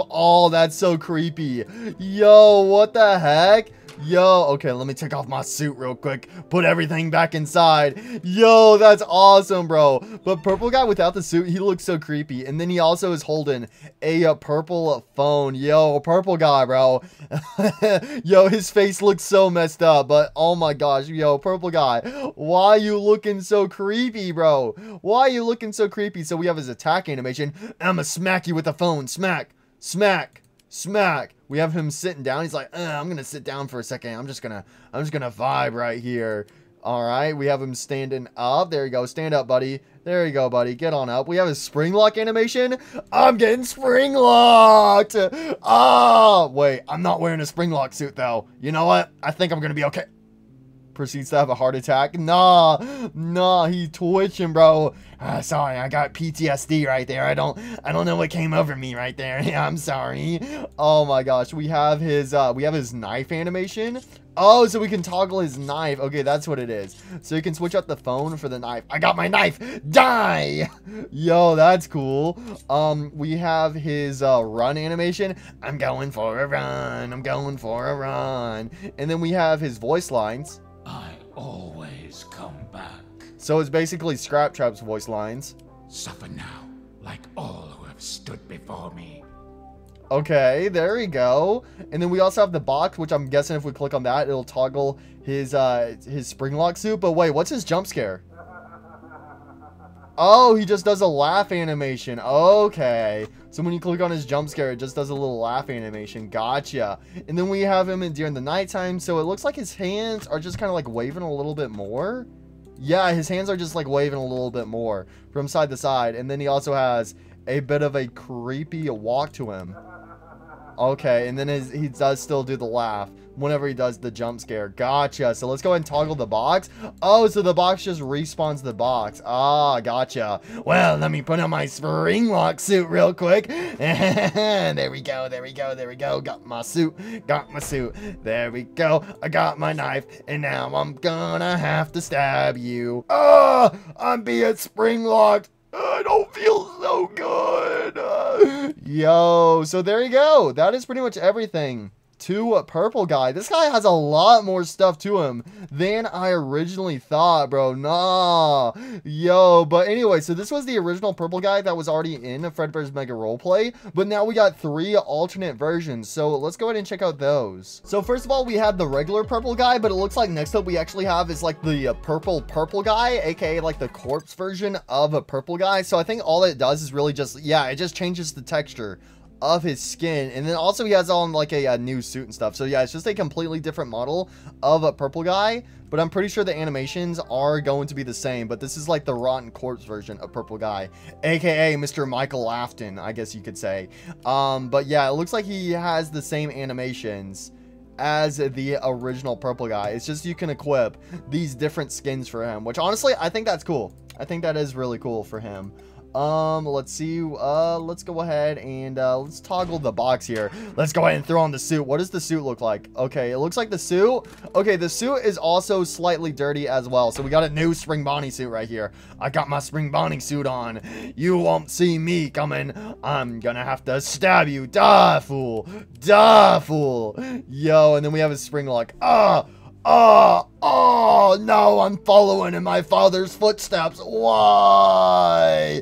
oh, that's so creepy. Yo, what the heck? Yo, okay, let me take off my suit real quick. Put everything back inside. Yo, that's awesome, bro. But purple guy without the suit, he looks so creepy. And then he also is holding a purple phone. Yo, purple guy, bro. Yo, his face looks so messed up. But oh my gosh, yo, purple guy. Why are you looking so creepy, bro? Why are you looking so creepy? So we have his attack animation. I'ma smack you with the phone. Smack, smack. Smack. We have him sitting down. He's like, I'm gonna sit down for a second. I'm just gonna vibe right here. All right. We have him standing up. There you go. Stand up, buddy. There you go, buddy. Get on up. We have his spring lock animation. I'm getting spring locked. Oh, wait. I'm not wearing a spring lock suit though. You know what? I think I'm gonna be okay. Proceeds to have a heart attack. Nah, he's twitching, bro. Sorry, I got PTSD right there. I don't know what came over me right there. Yeah, I'm sorry. Oh my gosh, we have his knife animation. Oh, so we can toggle his knife. Okay, that's what it is. So you can switch out the phone for the knife. I got my knife. Die. Yo, that's cool. We have his run animation. I'm going for a run. I'm going for a run. And then we have his voice lines. I always come back. So it's basically Scrap Trap's voice lines. Suffer now, like all who have stood before me. Okay, there we go. And then we also have the box, which I'm guessing if we click on that, it'll toggle his spring lock suit. But wait, what's his jump scare? Oh, he just does a laugh animation. Okay. So when you click on his jump scare, it just does a little laugh animation. Gotcha. And then we have him during the nighttime. So it looks like his hands are just kind of like waving a little bit more. Yeah, his hands are just like waving a little bit more from side to side. And then he also has a bit of a creepy walk to him. Okay, and then he does still do the laugh whenever he does the jump scare. Gotcha. So let's go ahead and toggle the box. Oh, so the box just respawns the box. Ah, gotcha. Well, let me put on my spring lock suit real quick. There we go. There we go. There we go. Got my suit. Got my suit. There we go. I got my knife. And now I'm gonna have to stab you. Ah, I'm being spring locked. I don't feel so good. Yo, so there you go. That is pretty much everything to a purple guy. This guy has a lot more stuff to him than I originally thought, bro. Nah. Yo, but anyway, so this was the original purple guy that was already in Fredbear's Mega Roleplay, but now we got 3 alternate versions. So let's go ahead and check out those. So first of all, we had the regular purple guy, but it looks like next up we actually have is like the purple guy, aka like the corpse version of a purple guy. So I think all it does is really just, yeah, it just changes the texture of his skin, and then also he has on like a new suit and stuff. So yeah, it's just a completely different model of a purple guy, but I'm pretty sure the animations are going to be the same. But this is like the rotten corpse version of purple guy, aka Mr. Michael Afton, I guess you could say. But yeah, it looks like he has the same animations as the original purple guy. It's just you can equip these different skins for him, which honestly I think that's cool. I think that is really cool for him. Let's see, let's go ahead and, let's toggle the box here. Let's go ahead and throw on the suit. What does the suit look like? Okay, it looks like the suit. Okay, the suit is also slightly dirty as well. So we got a new Spring Bonnie suit right here. I got my Spring Bonnie suit on. You won't see me coming. I'm gonna have to stab you. Die, fool. Die, fool. Yo, and then we have a spring lock. Oh, no, I'm following in my father's footsteps. Why?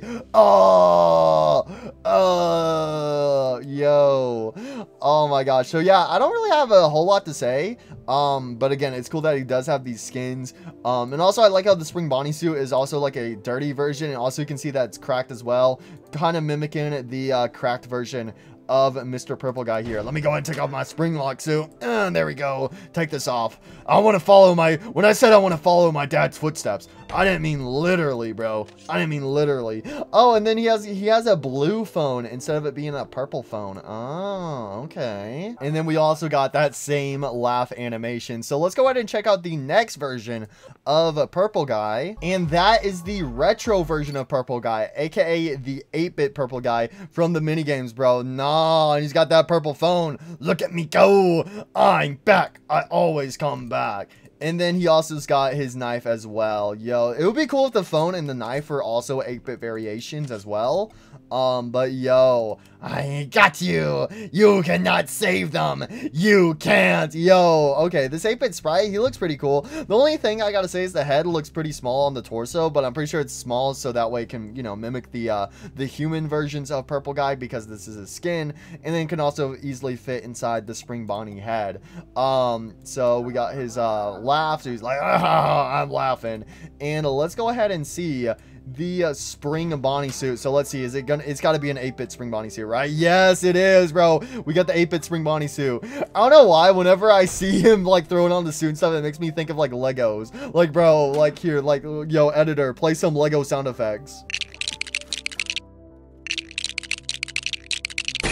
Yo. Oh my gosh. So yeah, I don't really have a whole lot to say. But again, it's cool that he does have these skins. And also I like how the Spring Bonnie suit is also like a dirty version. And also you can see that it's cracked as well. Kind of mimicking the cracked version of Mr. Purple Guy here. Let me go ahead and take off my spring lock suit. There we go. Take this off. I want to follow when I said I want to follow my dad's footsteps, I didn't mean literally, bro. I didn't mean literally. Oh, and then he has a blue phone instead of it being a purple phone. Oh, okay. And then we also got that same laugh animation. So let's go ahead and check out the next version of Purple Guy. And that is the retro version of Purple Guy, aka the 8-bit Purple Guy from the minigames, bro. Nah, and he's got that purple phone. Look at me go. I'm back. I always come back. And then he also's got his knife as well. Yo, it would be cool if the phone and the knife were also 8-bit variations as well. But yo, I got you. You cannot save them. You can't. Yo, okay, this 8-bit sprite, he looks pretty cool. The only thing I gotta say is the head looks pretty small on the torso, but I'm pretty sure it's small so that way it can, you know, mimic the human versions of Purple Guy because this is his skin, and then can also easily fit inside the Spring Bonnie head. So we got his laugh, so he's like, I'm laughing. And let's go ahead and see the Spring Bonnie suit. So let's see, it's got to be an 8-bit Spring Bonnie suit, right? Yes, it is, bro. We got the 8-bit Spring Bonnie suit. I don't know why, whenever I see him like throwing on the suit and stuff, it makes me think of like Legos. Like, bro, like here, like, yo, editor, play some Lego sound effects.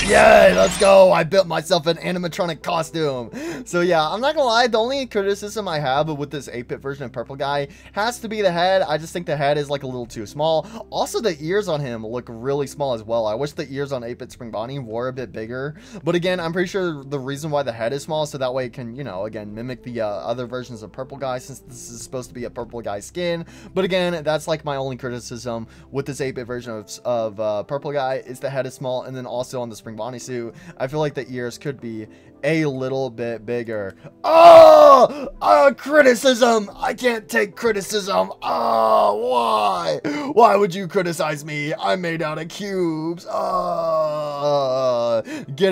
Yay, let's go. I built myself an animatronic costume. So yeah, I'm not gonna lie, the only criticism I have with this 8-bit version of Purple Guy has to be the head. I just think the head is like a little too small. Also, the ears on him look really small as well. I wish the ears on 8-bit Spring Bonnie were a bit bigger. But again, I'm pretty sure the reason why the head is small is so that way it can, you know, again, mimic the other versions of Purple Guy, since this is supposed to be a Purple Guy skin. But again, that's like my only criticism with this 8-bit version of Purple Guy is the head is small, and then also on the Spring Bonnie suit, I feel like the ears could be a little bit bigger. Oh, criticism. I can't take criticism. Oh, why? Why would you criticize me? I'm made out of cubes. Get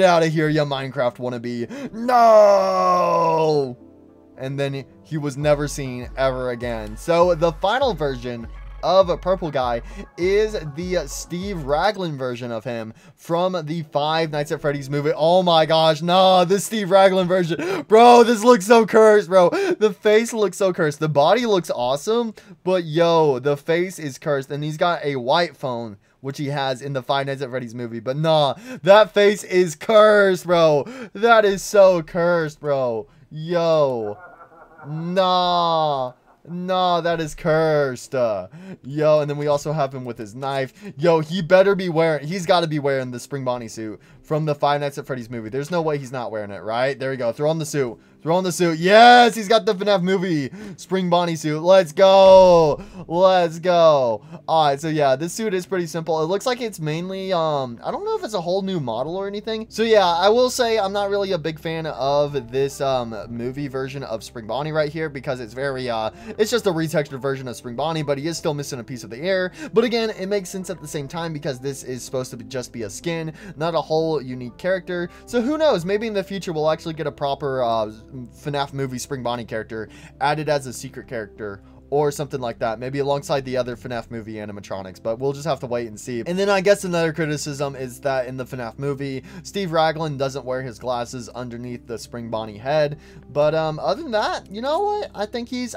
out of here, you Minecraft wannabe. No. And then he was never seen ever again. So the final version of Purple Guy is the Steve Raglan version of him from the Five Nights at Freddy's movie. Oh my gosh, nah, this Steve Raglan version. Bro, this looks so cursed, bro. The face looks so cursed. The body looks awesome, but yo, the face is cursed, and he's got a white phone, which he has in the Five Nights at Freddy's movie. But nah, that face is cursed, bro. That is so cursed, bro. Yo, nah. No, that is cursed. Yo, and then we also have him with his knife. Yo, he's got to be wearing the Spring Bonnie suit from the Five Nights at Freddy's movie. There's no way he's not wearing it, right? There we go. Throw on the suit. Throw on the suit. Yes, he's got the FNAF movie Spring Bonnie suit. Let's go. Let's go. All right, so yeah, this suit is pretty simple. It looks like it's mainly, I don't know if it's a whole new model or anything. So yeah, I will say I'm not really a big fan of this movie version of Spring Bonnie right here because it's very, it's just a retextured version of Spring Bonnie, but he is still missing a piece of the ear. But again, it makes sense at the same time because this is supposed to just be a skin, not a whole unique character. So who knows, maybe in the future we'll actually get a proper FNAF movie Spring Bonnie character added as a secret character or something like that, maybe alongside the other FNAF movie animatronics, but we'll just have to wait and see. And then I guess another criticism is that in the FNAF movie, Steve Raglan doesn't wear his glasses underneath the Spring Bonnie head. But other than that, you know what? I think he's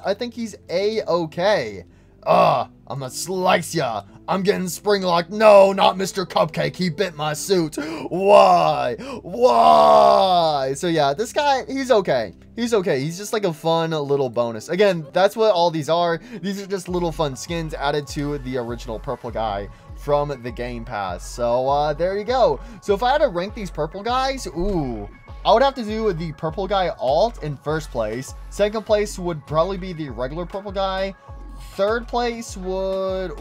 A-okay. I'm gonna slice ya. I'm getting spring locked. No, not Mr. Cupcake. He bit my suit. Why? Why? So yeah, this guy, he's okay. He's okay. He's just like a fun little bonus. Again, that's what all these are. These are just little fun skins added to the original Purple Guy from the Game Pass. So there you go. So if I had to rank these Purple Guys, ooh, I would have to do the Purple Guy alt in first place. Second place would probably be the regular Purple Guy. Third place would,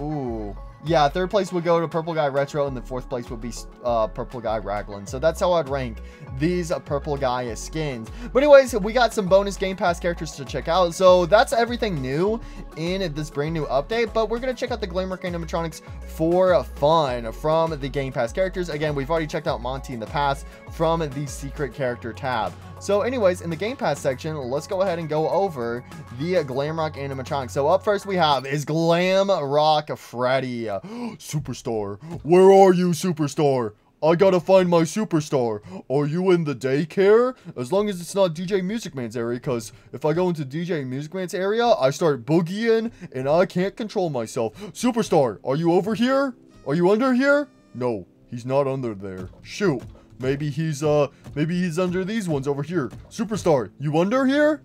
third place would go to Purple Guy Retro, and the fourth place would be Purple Guy Raglan. So that's how I'd rank these Purple Guy skins. But anyways, we got some bonus Game Pass characters to check out. So that's everything new in this brand new update. But we're going to check out the Glamrock animatronics for fun from the Game Pass characters. Again, we've already checked out Monty in the past from the secret character tab. So anyways, in the Game Pass section, let's go ahead and go over the Glamrock animatronics. So up first we have is Glamrock Freddy. Superstar. Where are you, Superstar? I gotta find my superstar. Are you in the daycare? As long as it's not DJ Music Man's area, because if I go into DJ Music Man's area, I start boogieing, and I can't control myself. Superstar, are you over here? Are you under here? No, he's not under there. Shoot. Maybe he's under these ones over here. Superstar, you under here?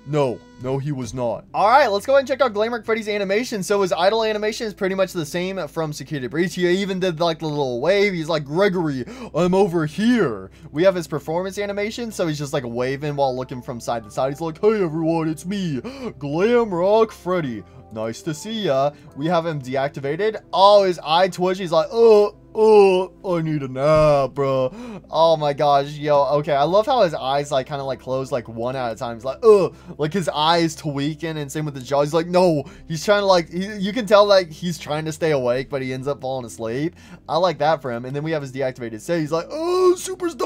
No, he was not. All right, let's go ahead and check out Glamrock Freddy's animation. So his idle animation is pretty much the same from Security Breach. He even did like the little wave. He's like, Gregory, I'm over here. We have his performance animation. So he's just like waving while looking from side to side. He's like, hey everyone, it's me, Glamrock Freddy. Nice to see ya. We have him deactivated. Oh, his eye twitch. He's like, I need a nap, bro. Oh my gosh, yo. Okay, I love how his eyes like kind of like close like one at a time. He's like his eyes tweaking, and same with the jaw. He's like, no, he's trying to like, you can tell like he's trying to stay awake, but he ends up falling asleep. I like that for him. And then we have his deactivated say. He's like, oh, superstar,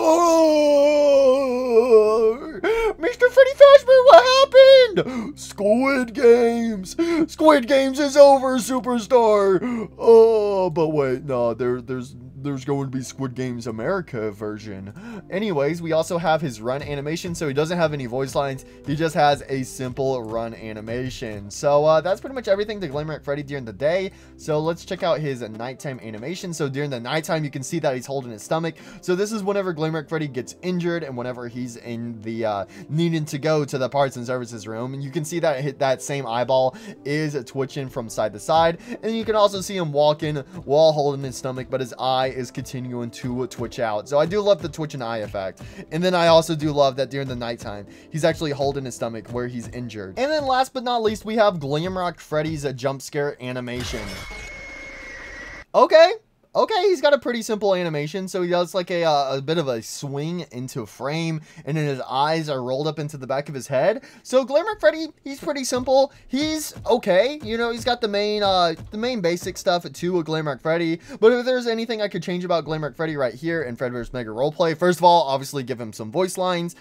Mr. Freddy Fazbear, what happened? Squid Games. Squid Games is over, superstar. Oh, but wait, no, there's going to be Squid Games America version. Anyways, we also have his run animation, so he doesn't have any voice lines. He just has a simple run animation. So that's pretty much everything to Glamrock Freddy during the day. So let's check out his nighttime animation. So during the nighttime, you can see that he's holding his stomach. So this is whenever Glamrock Freddy gets injured and whenever he's in the needing to go to the parts and services room. And you can see that that same eyeball is twitching from side to side. And you can also see him walking while holding his stomach, but his eye is continuing to twitch out. So I do love the twitch and eye effect. And then I also do love that during the nighttime, he's actually holding his stomach where he's injured. And then last but not least, we have Glamrock Freddy's jump scare animation. Okay, he's got a pretty simple animation. So he does like a bit of a swing into frame, and then his eyes are rolled up into the back of his head. So Glamrock Freddy, he's pretty simple. He's okay. You know, he's got the main basic stuff to a Glamrock Freddy. But if there's anything I could change about Glamrock Freddy right here in Fredbear's Mega Roleplay, first of all, obviously give him some voice lines.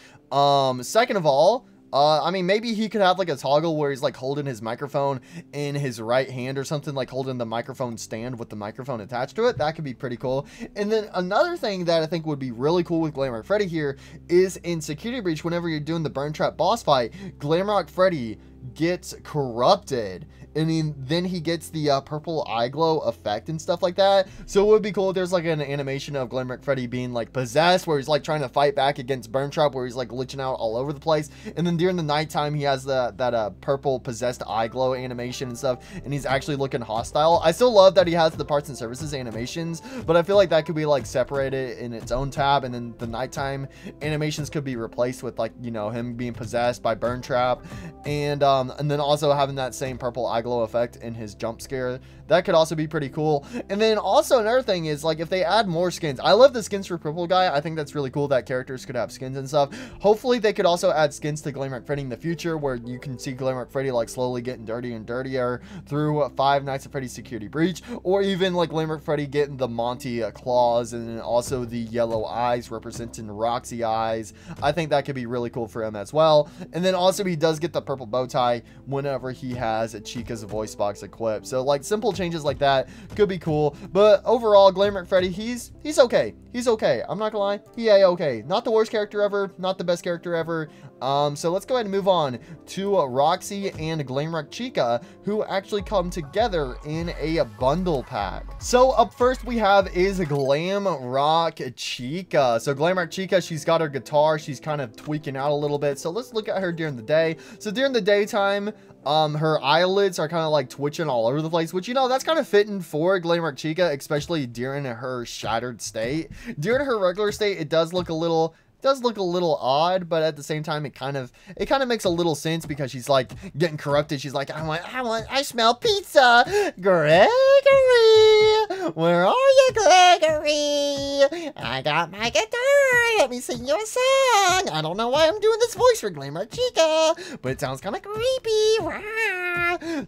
Second of all, I mean, maybe he could have like a toggle where he's like holding his microphone in his right hand or something, like holding the microphone stand with the microphone attached to it. That could be pretty cool. And then another thing that I think would be really cool with Glamrock Freddy here is in Security Breach, whenever you're doing the Burn Trap boss fight, Glamrock Freddy gets corrupted, and then he gets the purple eye glow effect and stuff like that. So it would be cool if there's like an animation of Glamrock Freddy being like possessed, where he's like trying to fight back against Burn Trap, where he's like glitching out all over the place. And then during the nighttime, he has that purple possessed eye glow animation and stuff, and he's actually looking hostile. I still love that he has the parts and services animations, but I feel like that could be like separated in its own tab, and then the nighttime animations could be replaced with like, you know, him being possessed by Burn Trap, and then also having that same purple eye glow effect in his jump scare. That could also be pretty cool. And then also another thing is, like, if they add more skins, I love the skins for Purple Guy. I think that's really cool that characters could have skins and stuff. Hopefully they could also add skins to Glamrock Freddy in the future, where you can see Glamrock Freddy like slowly getting dirtier and dirtier through Five Nights at Freddy's Security Breach, or even like Glamrock Freddy getting the Monty claws, and then also the yellow eyes representing Roxy eyes. I think that could be really cool for him as well. And then also he does get the purple bow tie whenever he has Chica's voice box equipped. So like simple changes like that could be cool. But overall, Glamrock Freddy, he's okay. He's okay. I'm not gonna lie. He okay. Not the worst character ever. Not the best character ever. So let's go ahead and move on to Roxy and Glamrock Chica, who actually come together in a bundle pack. So up first we have is Glamrock Chica. So Glamrock Chica, she's got her guitar. She's kind of tweaking out a little bit. So let's look at her during the day. So during the daytime, her eyelids are kind of like twitching all over the place, which, you know, that's kind of fitting for Glamrock Chica, especially during her shattered state. During her regular state, it does look a little odd, but at the same time, it kind of makes a little sense, because she's like getting corrupted. She's like, I smell pizza. Gregory, where are you, Gregory? I got my guitar. Let me sing you a song. I don't know why I'm doing this voice for Glamrock Chica, but it sounds kind of creepy.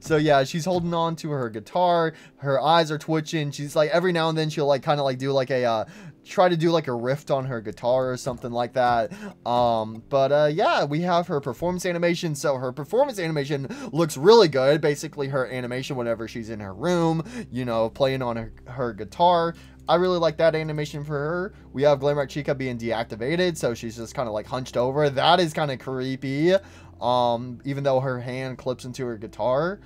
So yeah, she's holding on to her guitar. Her eyes are twitching. She's like, every now and then she'll like kind of like do like a try to do like a riff on her guitar or something like that. Yeah, we have her performance animation. So her performance animation looks really good. Basically her animation whenever she's in her room, you know, playing on her guitar. I really like that animation for her. We have Glamrock Chica being deactivated, so she's just kind of like hunched over. That is kind of creepy. Even though her hand clips into her guitar.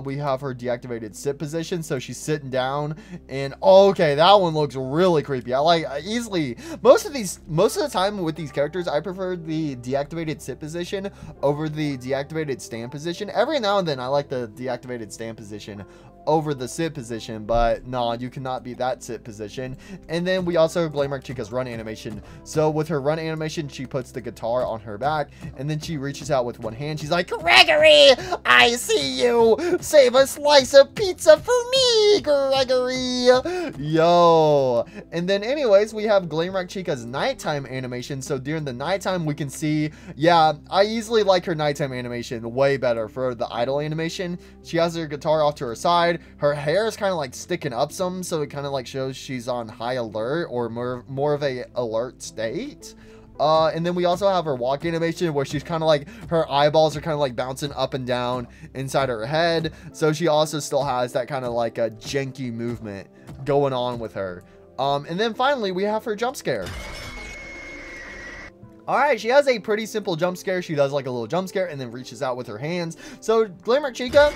We have her deactivated sit position, so she's sitting down, and okay, that one looks really creepy. I like easily most of the time with these characters, I prefer the deactivated sit position over the deactivated stand position. Every now and then I like the deactivated stand position over the sit position, but nah, you cannot be that sit position. And then we also have Glamrock Chica's run animation. So with her run animation, she puts the guitar on her back, and then she reaches out with one hand. She's like, Gregory, I see you. Save a slice of pizza for me, Gregory. Yo. And then anyways, we have Glamrock Chica's nighttime animation. So during the nighttime, we can see, yeah, I easily like her nighttime animation way better for the idle animation. She has her guitar off to her side. Her hair is kind of like sticking up some, so it kind of like shows she's on high alert or more of a alert state. And then we also have her walk animation where she's kind of like, her eyeballs are kind of like bouncing up and down inside her head. So she also still has that kind of like a janky movement going on with her. And then finally we have her jump scare. Alright, she has a pretty simple jump scare. She does like a little jump scare and then reaches out with her hands. So Glamrock Chica,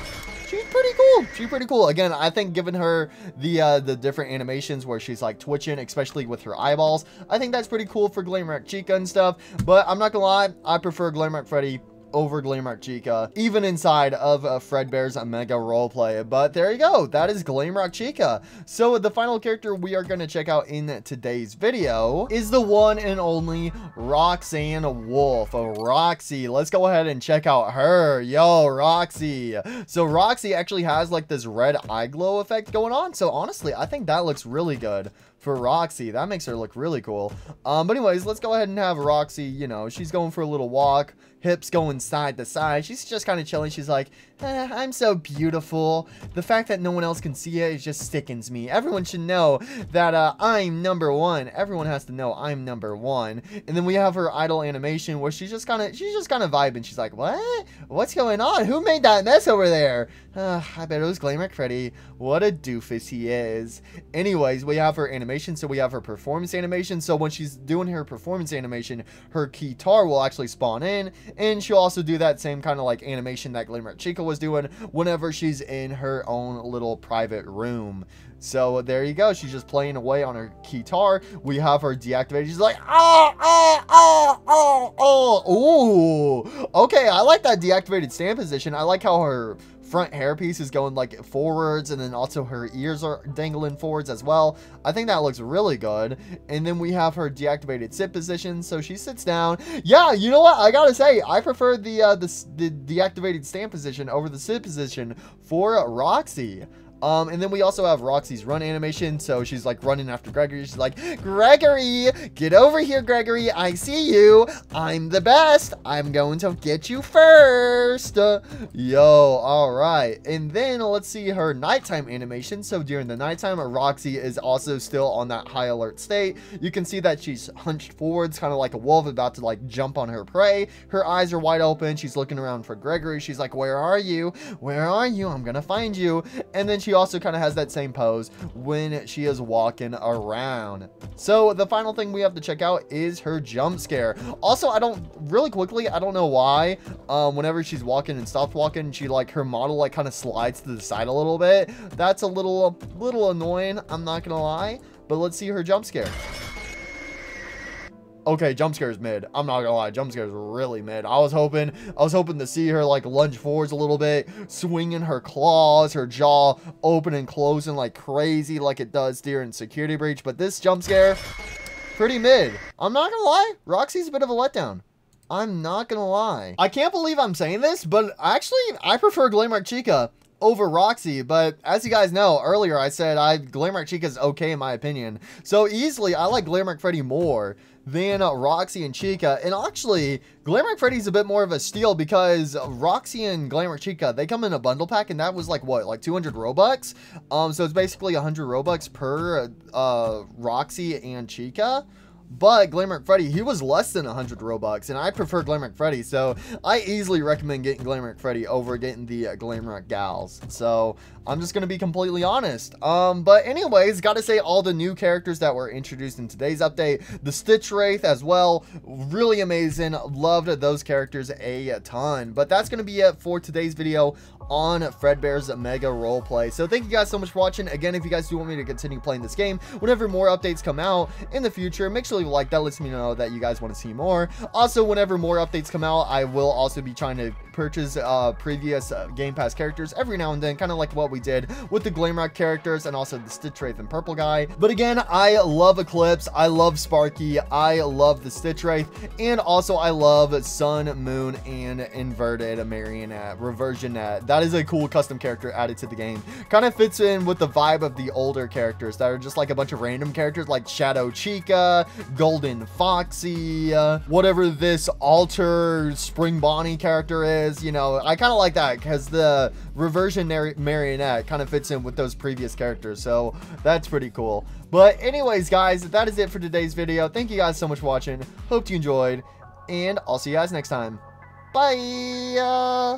she's pretty cool. She's pretty cool. Again, I think given her the different animations where she's like twitching, especially with her eyeballs, I think that's pretty cool for Glamrock Chica and stuff. But I'm not gonna lie, I prefer Glamrock Freddy over Glamrock Chica, even inside of Fredbear's Mega Roleplay. But there you go, that is Glamrock Chica. So the final character we are going to check out in today's video is the one and only Roxanne Wolf. Roxy, let's go ahead and check out her. Yo, Roxy. So Roxy actually has like this red eye glow effect going on. So honestly, I think that looks really good for Roxy. That makes her look really cool. But anyways, let's go ahead and have Roxy, you know, she's going for a little walk, hips going side to side. She's just kind of chilling. She's like, I'm so beautiful. The fact that no one else can see it just sickens me. Everyone should know that I'm number one. Everyone has to know I'm number one. And then we have her idle animation where she's just kind of vibing. She's like, what? What's going on? Who made that mess over there? I bet it was Glamrock Freddy. What a doofus he is. Anyways, we have her animation. So we have her performance animation. So when she's doing her performance animation, her guitar will actually spawn in, and she'll also do that same kind of like animation that Glamrock Chica was doing whenever she's in her own little private room. So there you go. She's just playing away on her guitar. We have her deactivated. She's like, ooh. Okay, I like that deactivated stand position. I like how her front hairpiece is going like forwards, and then also her ears are dangling forwards as well. I think that looks really good. And then we have her deactivated sit position, so she sits down. Yeah, you know what, I gotta say, I prefer the deactivated stand position over the sit position for Roxy. And then we also have Roxy's run animation. So she's like running after Gregory. She's like, Gregory, get over here, Gregory. I see you. I'm the best. I'm going to get you first. Yo, all right. And then let's see her nighttime animation. So during the nighttime, Roxy is also still on that high alert state. You can see that she's hunched forwards, kind of like a wolf about to like jump on her prey. Her eyes are wide open. She's looking around for Gregory. She's like, where are you? Where are you? I'm gonna find you. And then she also kind of has that same pose when she is walking around. So the final thing we have to check out is her jump scare. Also, I don't know why whenever she's walking and stops walking, she like her model like kind of slides to the side a little bit. That's a little annoying, I'm not gonna lie. But let's see her jump scare. Okay, jump scare is mid. I'm not gonna lie, jump scare is really mid. I was hoping to see her like lunge forwards a little bit, swinging her claws, her jaw open and closing like crazy, like it does during Security Breach. But this jump scare, pretty mid. I'm not gonna lie, Roxy's a bit of a letdown. I'm not gonna lie. I can't believe I'm saying this, but actually, I prefer Glamrock Chica over Roxy. But as you guys know, earlier I said Glamrock Chica's okay in my opinion. So easily, I like Glamrock Freddy more than Roxy and Chica. And actually, Glamrock Freddy's a bit more of a steal because Roxy and Glamrock Chica, they come in a bundle pack, and that was like what, like 200 Robux? So it's basically 100 Robux per Roxy and Chica. But Glamrock Freddy, he was less than 100 Robux, and I prefer Glamrock Freddy, so I easily recommend getting Glamrock Freddy over getting the Glamrock Gals. So I'm just gonna be completely honest. But anyways, gotta say all the new characters that were introduced in today's update, the Stitch Wraith as well, really amazing. Loved those characters a ton. But that's gonna be it for today's video on Fredbear's Mega Roleplay. So thank you guys so much for watching. Again, if you guys do want me to continue playing this game, whenever more updates come out in the future, make sure you like that. Lets me know that you guys want to see more. Also, whenever more updates come out, I will also be trying to purchase previous Game Pass characters every now and then, kind of like what we did with the Glamrock characters and also the Stitch Wraith and Purple Guy. But again, I love Eclipse, I love Sparky, I love the Stitch Wraith, and also I love Sun, Moon, and Inverted Marionette, Reversionette. That is a cool custom character added to the game. Kind of fits in with the vibe of the older characters that are just like a bunch of random characters like Shadow Chica, Golden Foxy, whatever this Alter Spring Bonnie character is. You know, I kind of like that because the Reversion Marionette kind of fits in with those previous characters, so that's pretty cool. But anyways, guys, that is it for today's video. Thank you guys so much for watching. Hope you enjoyed, and I'll see you guys next time. Bye!